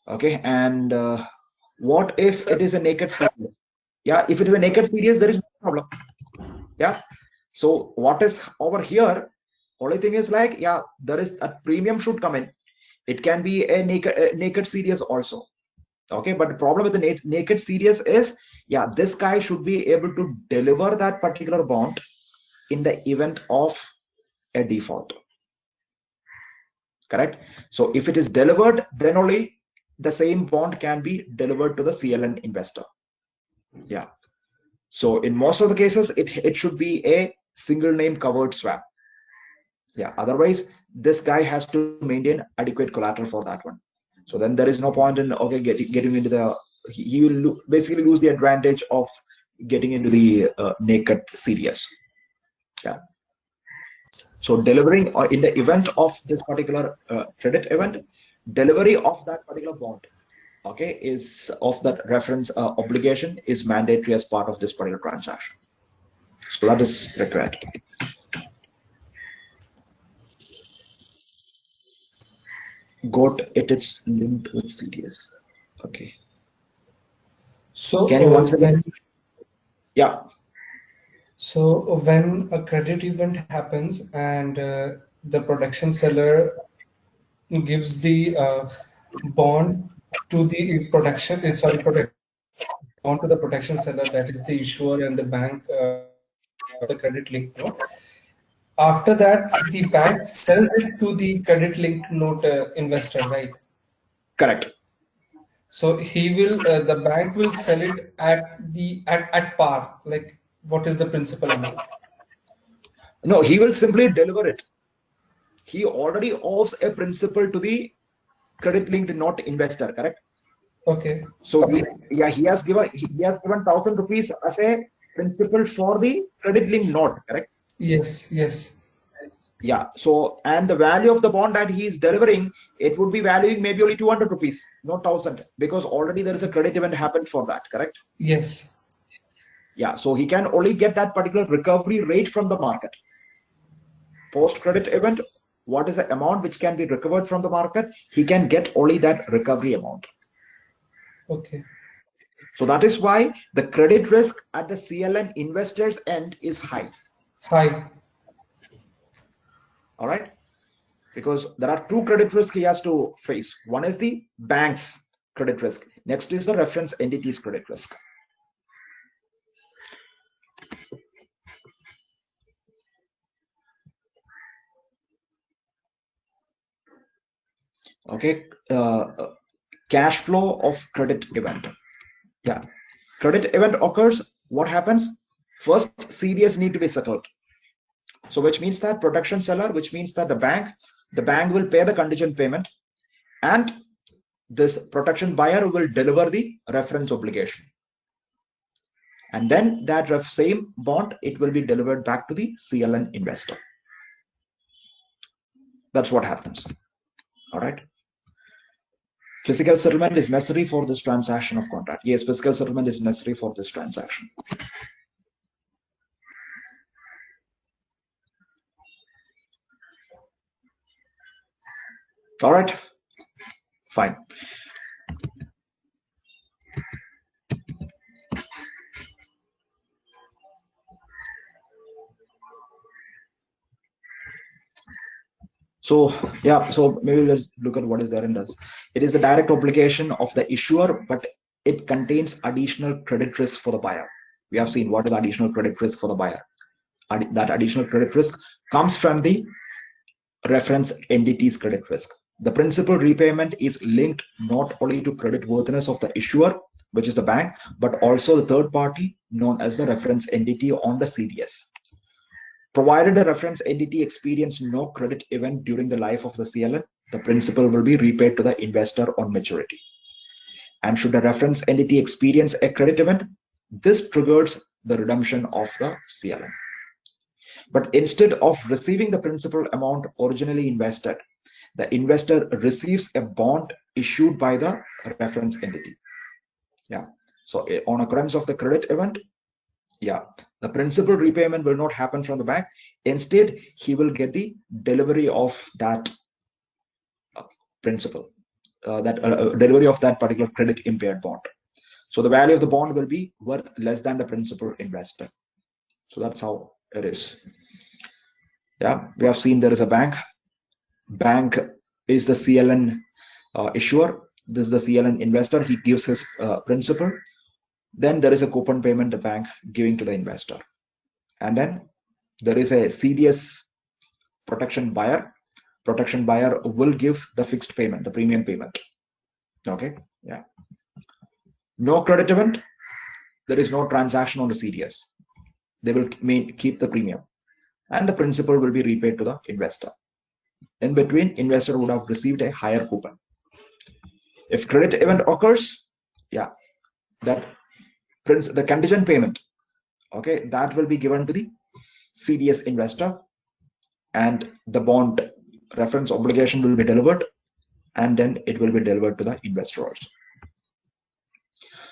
S1: Okay, and what if it is a naked CDS? Yeah, if it is a naked CDS, there is no problem. Yeah. So what is over here? Only thing is like, yeah, there is a premium should come in. It can be a naked CDS also. Okay, but the problem with the naked CDS is, yeah, this guy should be able to deliver that particular bond in the event of a default. Correct? So if it is delivered, then only the same bond can be delivered to the CLN investor. Yeah. So in most of the cases, it should be a single name covered swap. Yeah. Otherwise, this guy has to maintain adequate collateral for that one. So then there is no point in getting into the. He will basically lose the advantage of getting into the naked CDS. Yeah. So delivering in the event of this particular credit event, delivery of that particular bond, okay, is of that reference obligation is mandatory as part of this particular transaction. So that is required. Got it. It's linked with CDS. Okay.
S2: So
S1: can you once again? Yeah.
S2: So when a credit event happens and the protection seller gives the bond to the protection, protect onto the protection seller, that is the issuer and the bank, the credit linked note. After that, the bank sells it to the credit linked note investor, right?
S1: Correct.
S2: So the bank will sell it at par. Like, what is the principal amount?
S1: No, he will simply deliver it. He already owes a principal to the credit linked note investor, correct?
S2: Okay.
S1: So he has given 1,000 rupees as a principal for the credit linked note, correct?
S2: Yes, yes.
S1: Yeah. So, and the value of the bond that he is delivering, it would be valuing maybe only 200 rupees, not 1,000, because already there is a credit event happened for that, correct?
S2: Yes.
S1: Yeah. So he can only get that particular recovery rate from the market. Post credit event, what is the amount which can be recovered from the market? He can get only that recovery amount.
S2: Okay.
S1: So that is why the credit risk at the CLN investors end is high.
S2: High.
S1: All right. Because there are two credit risks he has to face. One is the bank's credit risk. Next is the reference entity's credit risk. Okay. Cash flow of credit event. Yeah. Credit event occurs. What happens? First, CDS need to be settled. So which means that protection seller, which means that the bank will pay the contingent payment, and this protection buyer will deliver the reference obligation. And then that same bond, it will be delivered back to the CLN investor. That's what happens. All right. Physical settlement is necessary for this transaction of contract. Yes, physical settlement is necessary for this transaction. All right. Fine. So yeah, so maybe let's look at what is there in this. It is the direct obligation of the issuer, but it contains additional credit risk for the buyer. We have seen what is the additional credit risk for the buyer. That additional credit risk comes from the reference entity's credit risk. The principal repayment is linked not only to credit worthiness of the issuer, which is the bank, but also the third party known as the reference entity on the CDS. Provided a reference entity experienced no credit event during the life of the CLN, the principal will be repaid to the investor on maturity. And should a reference entity experience a credit event, this triggers the redemption of the CLN. But instead of receiving the principal amount originally invested, the investor receives a bond issued by the reference entity. Yeah. So on occurrence of the credit event, yeah, the principal repayment will not happen from the bank. Instead, he will get the delivery of that principal, delivery of that particular credit impaired bond. So the value of the bond will be worth less than the principal invested. So that's how it is. Yeah, we have seen there is a bank. Bank is the CLN issuer. This is the CLN investor. He gives his principal. Then there is a coupon payment the bank giving to the investor. And then there is a CDS protection buyer. Protection buyer will give the fixed payment, the premium payment. Okay. Yeah. No credit event. There is no transaction on the CDS. They will keep the premium, and the principal will be repaid to the investor. In between, investor would have received a higher coupon. If credit event occurs, yeah, that the contingent payment, okay, that will be given to the CDS investor, and the bond reference obligation will be delivered, and then it will be delivered to the investor also.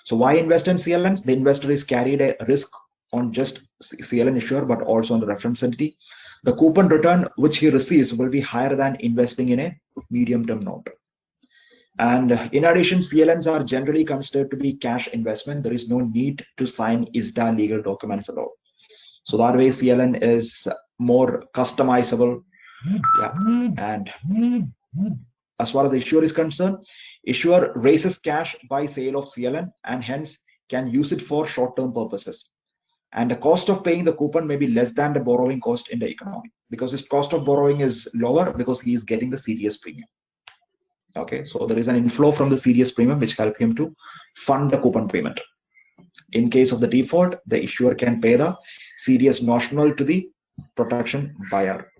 S1: So why invest in CLNs? The investor is carried a risk on just CLN issuer, but also on the reference entity. The coupon return which he receives will be higher than investing in a medium-term note. And in addition, CLNs are generally considered to be cash investment. There is no need to sign ISDA legal documents at all. So that way, CLN is more customizable, yeah, and as far as the issuer is concerned, issuer raises cash by sale of CLN and hence can use it for short-term purposes. And the cost of paying the coupon may be less than the borrowing cost in the economy, because his cost of borrowing is lower because he is getting the CDS premium. Okay, so there is an inflow from the CDS premium which help him to fund the coupon payment. In case of the default, the issuer can pay the CDS notional to the protection buyer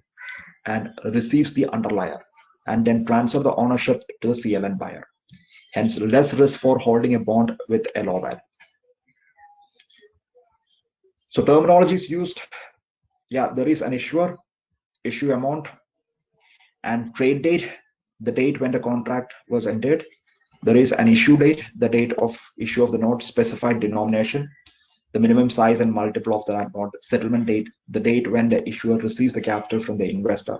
S1: and receives the underlier and then transfer the ownership to the CLN buyer. Hence, less risk for holding a bond with a low value. So terminology is used. Yeah, there is an issuer, issue amount, and trade date, the date when the contract was entered. There is an issue date, the date of issue of the note, specified denomination, the minimum size and multiple of that note, settlement date, the date when the issuer receives the capital from the investor,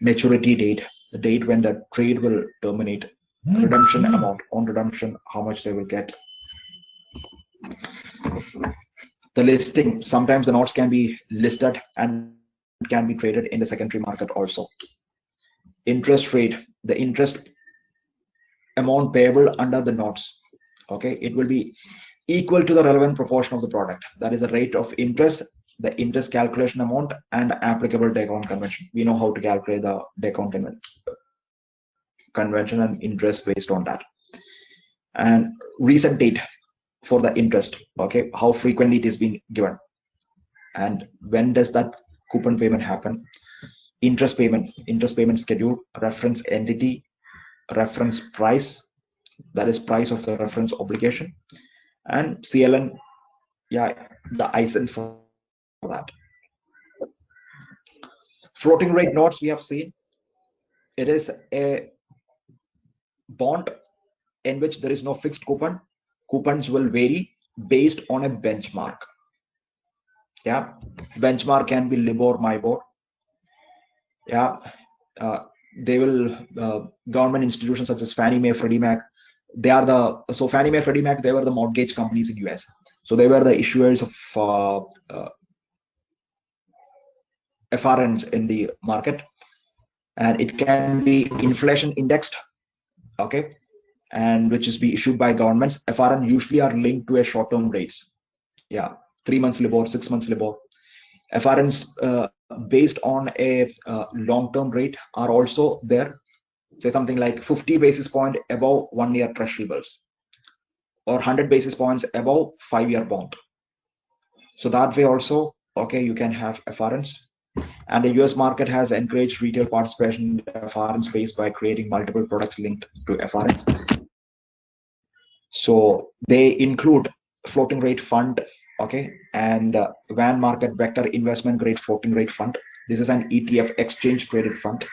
S1: maturity date, the date when the trade will terminate, redemption amount, on redemption, how much they will get. The listing, sometimes the notes can be listed and can be traded in the secondary market also. Interest rate, the interest amount payable under the notes. Okay, it will be equal to the relevant proportion of the product. That is the rate of interest, the interest calculation amount, and applicable day count convention. We know how to calculate the day count convention and interest based on that. And recent date for the interest. Okay, how frequently it is being given, and when does that coupon payment happen. Interest payment schedule, reference entity, reference price, that is price of the reference obligation, and CLN, yeah, the ISIN for that. Floating rate notes we have seen. It is a bond in which there is no fixed coupon. Coupons will vary based on a benchmark. Yeah, benchmark can be LIBOR, MIBOR. Yeah, they will government institutions such as Fannie Mae, Freddie Mac. They are the Fannie Mae, Freddie Mac. They were the mortgage companies in US. So they were the issuers of FRNs in the market, and it can be inflation indexed. Okay, and which is be issued by governments. FRN usually are linked to a short-term rates. Yeah, 3 months LIBOR, 6 months LIBOR. FRNs based on a long-term rate are also there. Say something like 50 basis point above 1 year treasury bills, or 100 basis points above 5-year bond. So that way also, okay, you can have FRNs. And the US market has encouraged retail participation in the FRN space by creating multiple products linked to FRNs. So they include floating rate fund, okay, and WAN market vector investment grade floating rate fund. This is an ETF, exchange traded fund.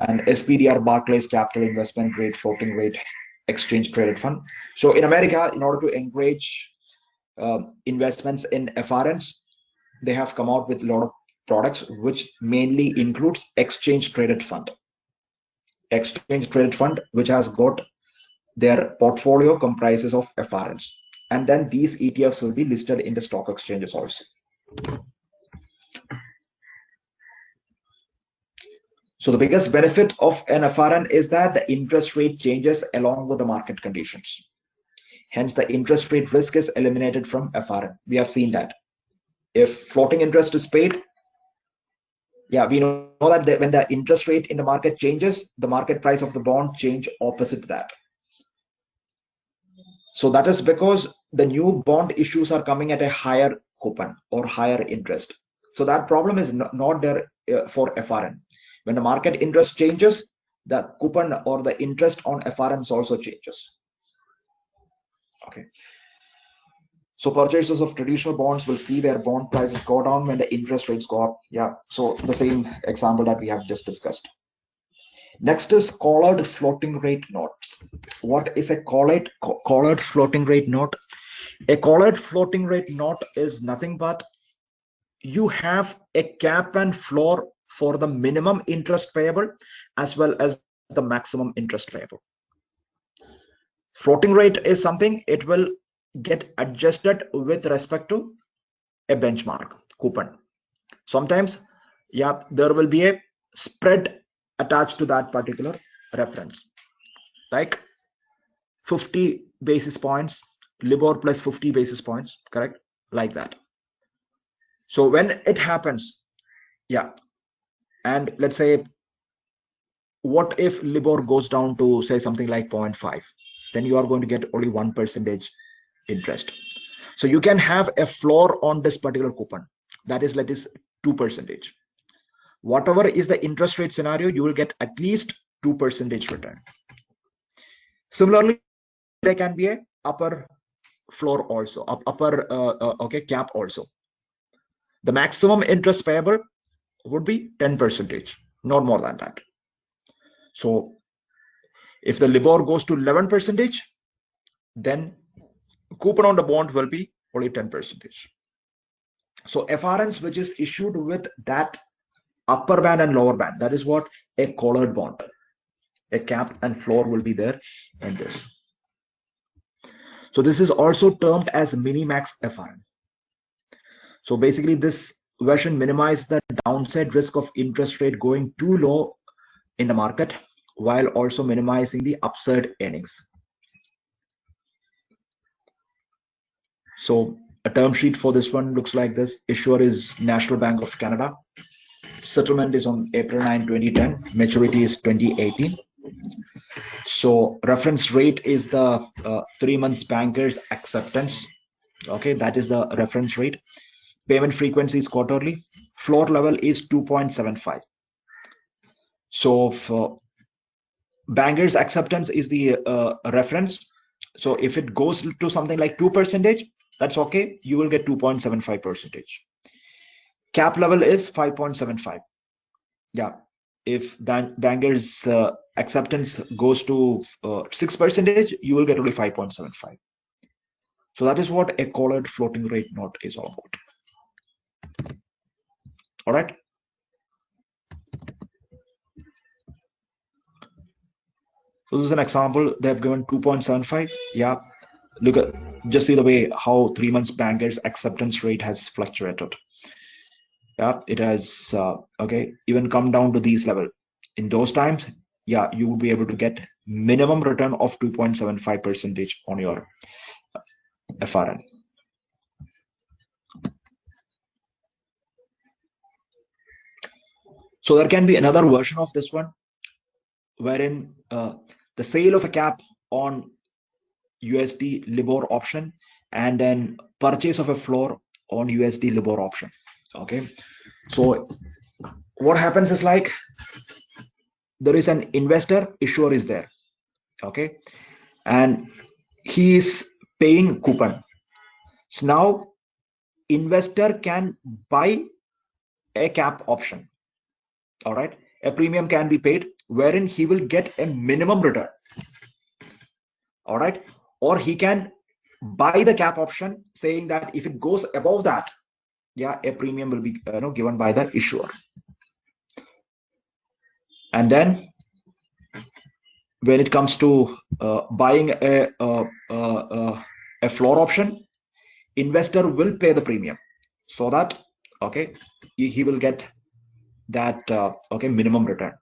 S1: And SPDR, Barclays Capital Investment Grade Floating Rate Exchange Traded Fund. So in America, in order to encourage investments in FRNs, they have come out with a lot of products, which mainly includes exchange traded fund. Exchange traded fund, which has got their portfolio comprises of FRNs. And then these ETFs will be listed in the stock exchanges also. So the biggest benefit of an FRN is that the interest rate changes along with the market conditions. Hence, the interest rate risk is eliminated from FRN. We have seen that. If floating interest is paid, yeah, we know that when the interest rate in the market changes, the market price of the bond change opposite that. So that is because the new bond issues are coming at a higher coupon or higher interest. So that problem is not there for FRN. When the market interest changes, the coupon or the interest on FRNs also changes. Okay. So purchasers of traditional bonds will see their bond prices go down when the interest rates go up. Yeah. So the same example that we have just discussed. Next is collared floating rate notes. What is a collared floating rate note? A collared floating rate note is nothing but you have a cap and floor for the minimum interest payable as well as the maximum interest payable. Floating rate is something, it will get adjusted with respect to a benchmark coupon. Sometimes, yeah, there will be a spread attached to that particular reference, like 50 basis points, LIBOR plus 50 basis points, correct? Like that. So when it happens, yeah, and let's say, what if LIBOR goes down to say something like 0.5? Then you are going to get only 1% interest. So you can have a floor on this particular coupon. That is, let is 2%. Whatever is the interest rate scenario, you will get at least 2% return. Similarly, there can be a upper floor also, upper cap also. The maximum interest payable would be 10%, not more than that. So if the LIBOR goes to 11%, then coupon on the bond will be only 10%. So FRNs which is issued with that upper band and lower band, that is what a collared bond, a cap and floor will be there in this. So this is also termed as minimax FRN. So basically this version minimizes the downside risk of interest rate going too low in the market, while also minimizing the upside earnings. So a term sheet for this one looks like this. Issuer is National Bank of Canada. Settlement is on April 9, 2010. Maturity is 2018. So reference rate is the 3 months bankers acceptance. Okay, that is the reference rate. Payment frequency is quarterly. Floor level is 2.75. So for bankers acceptance is the reference. So if it goes to something like 2%, that's okay. You will get 2.75%. Cap level is 5.75. Yeah. If bankers acceptance goes to 6%, you will get only 5.75. So that is what a collared floating rate note is all about. All right. So this is an example. They have given 2.75. Yeah. Look at, just see the way how 3 months bankers acceptance rate has fluctuated. Yeah, it has okay, even come down to these level. In those times, yeah, you would be able to get minimum return of 2.75% on your FRN. So there can be another version of this one, wherein the sale of a cap on USD LIBOR option and then purchase of a floor on USD LIBOR option. Okay, so what happens is, like, there is an investor, issuer is there, okay, and he is paying coupon. So now investor can buy a cap option. All right, a premium can be paid wherein he will get a minimum return. All right, or he can buy the cap option, saying that if it goes above that, yeah, a premium will be given by the issuer. And then when it comes to buying a floor option, investor will pay the premium, so that okay, he will get that okay, minimum return.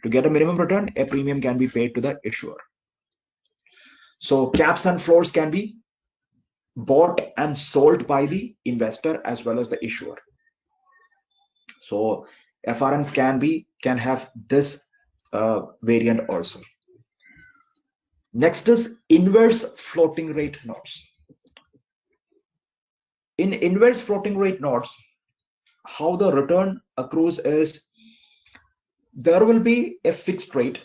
S1: To get a minimum return, a premium can be paid to the issuer. So caps and floors can be bought and sold by the investor as well as the issuer. So FRNs can have this variant also. Next is inverse floating rate notes. In inverse floating rate notes, how the return accrues is, there will be a fixed rate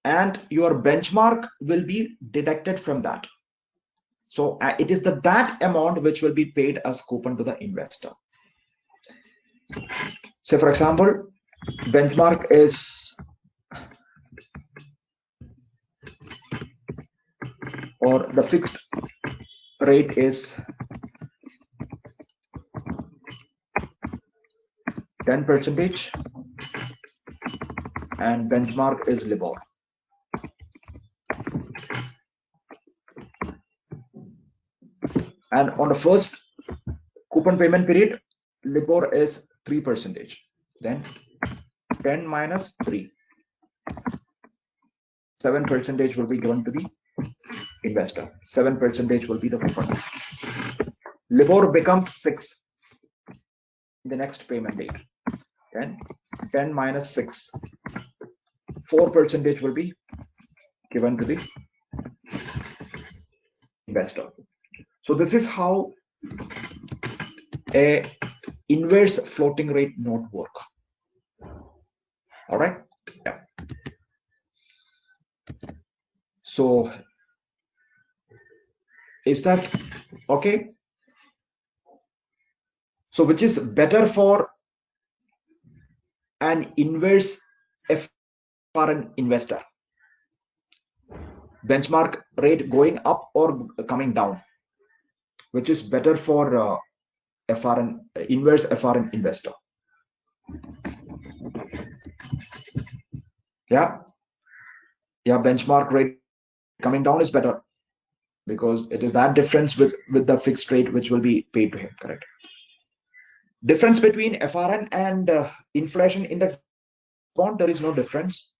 S1: and your benchmark will be deducted from that. So it is that amount which will be paid as coupon to the investor. Say for example, benchmark is, or the fixed rate is 10% and benchmark is LIBOR. And on the first coupon payment period, LIBOR is 3%. Then 10 minus 3. 7% will be given to the investor. 7% will be the coupon. LIBOR becomes 6 in the next payment date. 10 minus 6. 4% will be given to the investor. So this is how a inverse floating rate note work. All right. Yeah. So is that okay? So which is better for an inverse FRN investor? Benchmark rate going up or coming down? Which is better for FRN inverse FRN investor? Yeah, benchmark rate coming down is better because it is that difference with the fixed rate which will be paid to him. Correct. Difference between FRN and inflation index bond, there is no difference.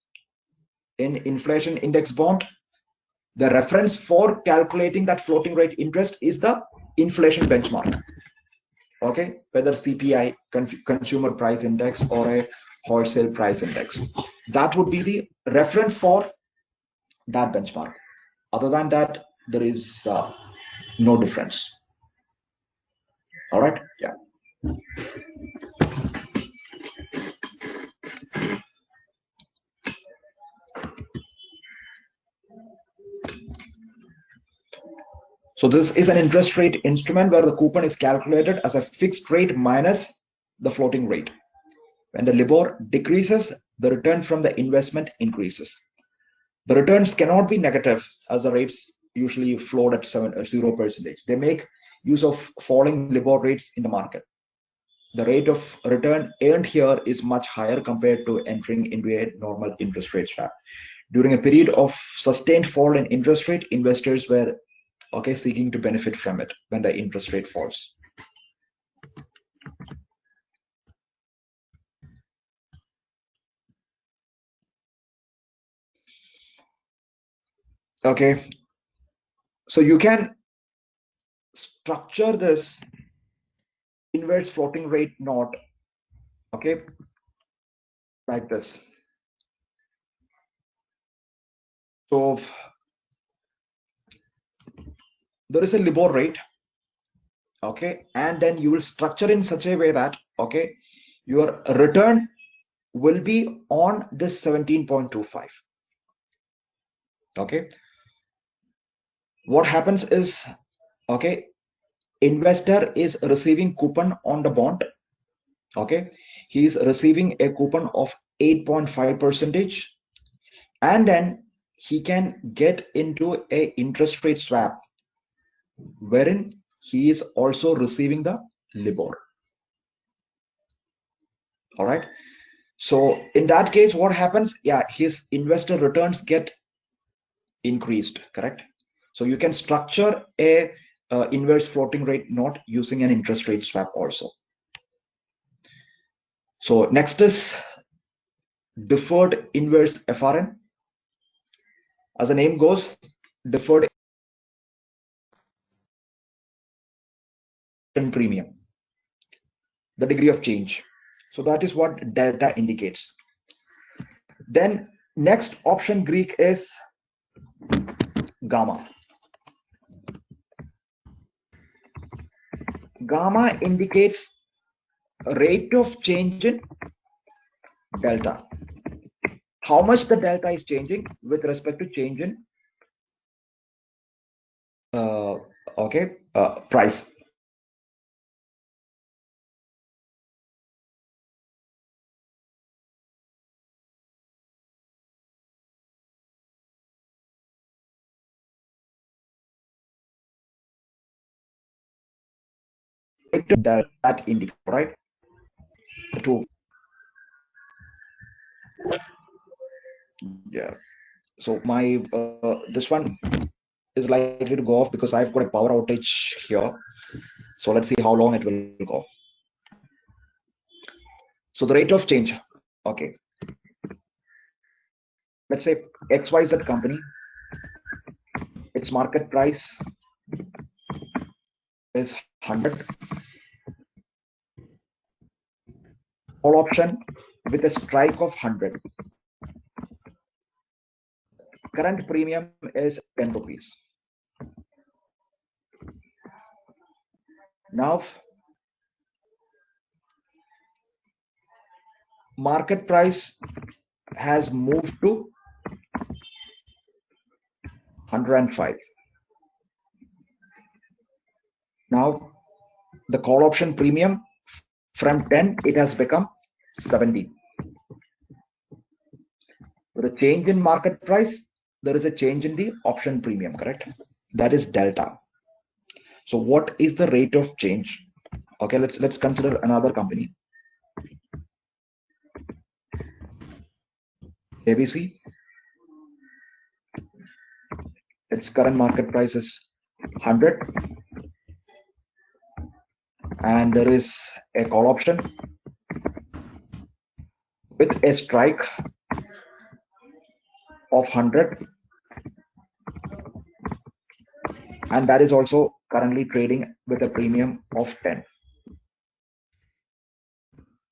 S1: In inflation index bond, the reference for calculating that floating rate interest is the inflation benchmark. Okay, whether CPI, consumer price index, or a wholesale price index, that would be the reference for that benchmark. Other than that, there is no difference. All right. Yeah. So this is an interest rate instrument where the coupon is calculated as a fixed rate minus the floating rate. When the LIBOR decreases, the return from the investment increases. The returns cannot be negative as the rates usually float at 7 or 0%. They make use of falling LIBOR rates in the market. The rate of return earned here is much higher compared to entering into a normal interest rate swap. During a period of sustained fall in interest rate, investors were seeking to benefit from it when the interest rate falls. Okay, so you can structure this inverse floating rate note, okay, like this. So there is a LIBOR rate, okay, and then you will structure in such a way that, okay, your return will be on this 17.25. Okay, what happens is, okay, investor is receiving coupon on the bond. Okay, he is receiving a coupon of 8.5%, and then he can get into a interest rate swap wherein he is also receiving the LIBOR. All right, so in that case, what happens? Yeah, his investor returns get increased. Correct. So you can structure a inverse floating rate note using an interest rate swap also. So next is deferred inverse FRN. As the name goes, deferred premium, the degree of change. So that is what delta indicates. Then next option Greek is gamma. Gamma indicates rate of change in delta. How much the delta is changing with respect to change in price. That indicates, right? Yeah. So my this one is likely to go off because I've got a power outage here. So let's see how long it will go. So the rate of change. Okay. let's say XYZ company, its market price is 100, call option with a strike of 100. Current premium is 10 rupees. Now, market price has moved to 105. Now, the call option premium from 10, it has become 70. With a change in market price, there is a change in the option premium, correct? That is delta. So what is the rate of change? Okay, let's consider another company. ABC. Its current market price is 100, and there is a call option with a strike of 100, and that is also currently trading with a premium of 10.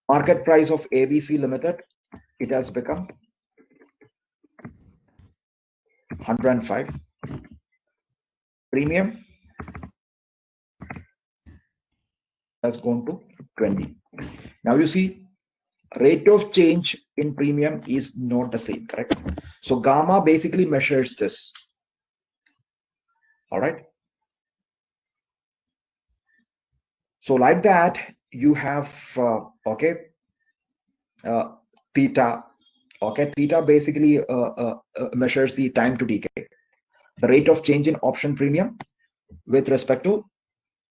S1: Market price of ABC Limited, it has become 105. Premium has gone to 20. Now you see, rate of change in premium is not the same, correct? So gamma basically measures this. All right. So like that, you have theta. Okay, theta basically measures the time to decay, the rate of change in option premium with respect to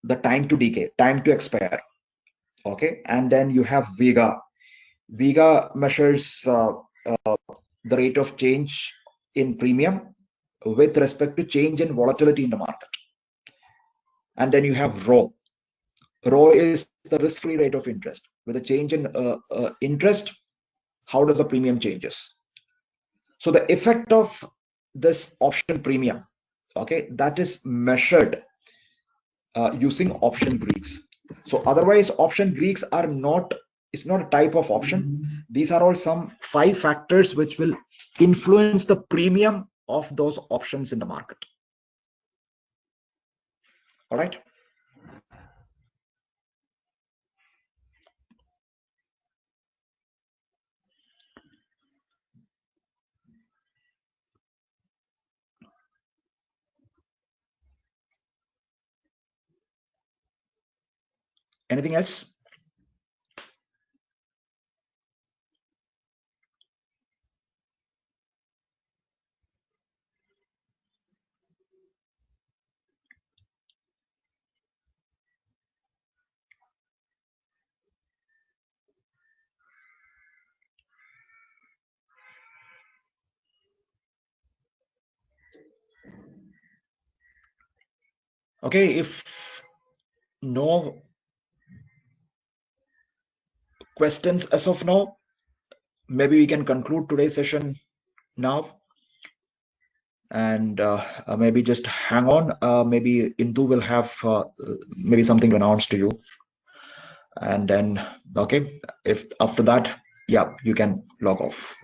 S1: the time to decay, time to expire. Okay, and then you have Vega. Vega measures the rate of change in premium with respect to change in volatility in the market. And then you have Rho. Rho is the risk-free rate of interest. With a change in interest, how does the premium changes? So the effect of this option premium, okay, that is measured using option Greeks. So otherwise, option Greeks are not, it's not a type of option. These are all some 5 factors which will influence the premium of those options in the market. All right. Anything else? Okay, if no questions as of now, maybe we can conclude today's session now, and maybe just hang on. Maybe Indu will have maybe something to announce to you, and then okay, if after that, yeah, you can log off.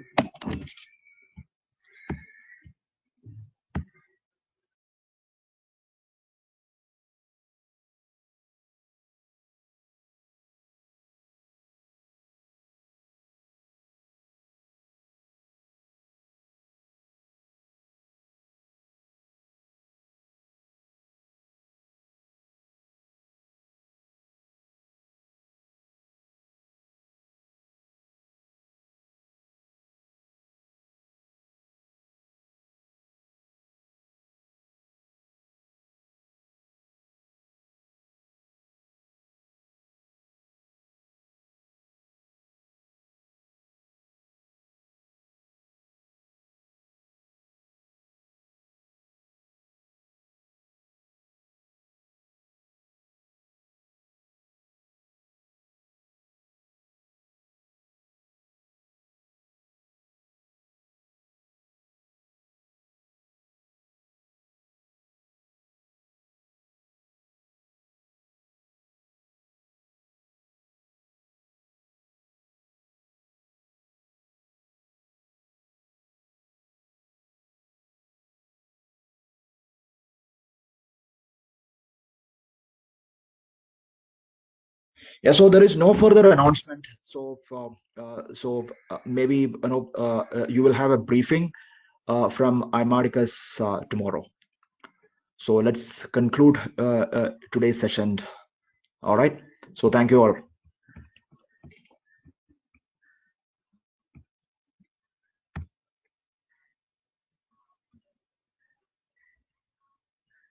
S1: Yeah, so there is no further announcement. So maybe you will have a briefing from iMarticus tomorrow. So let's conclude today's session. All right. So thank you all.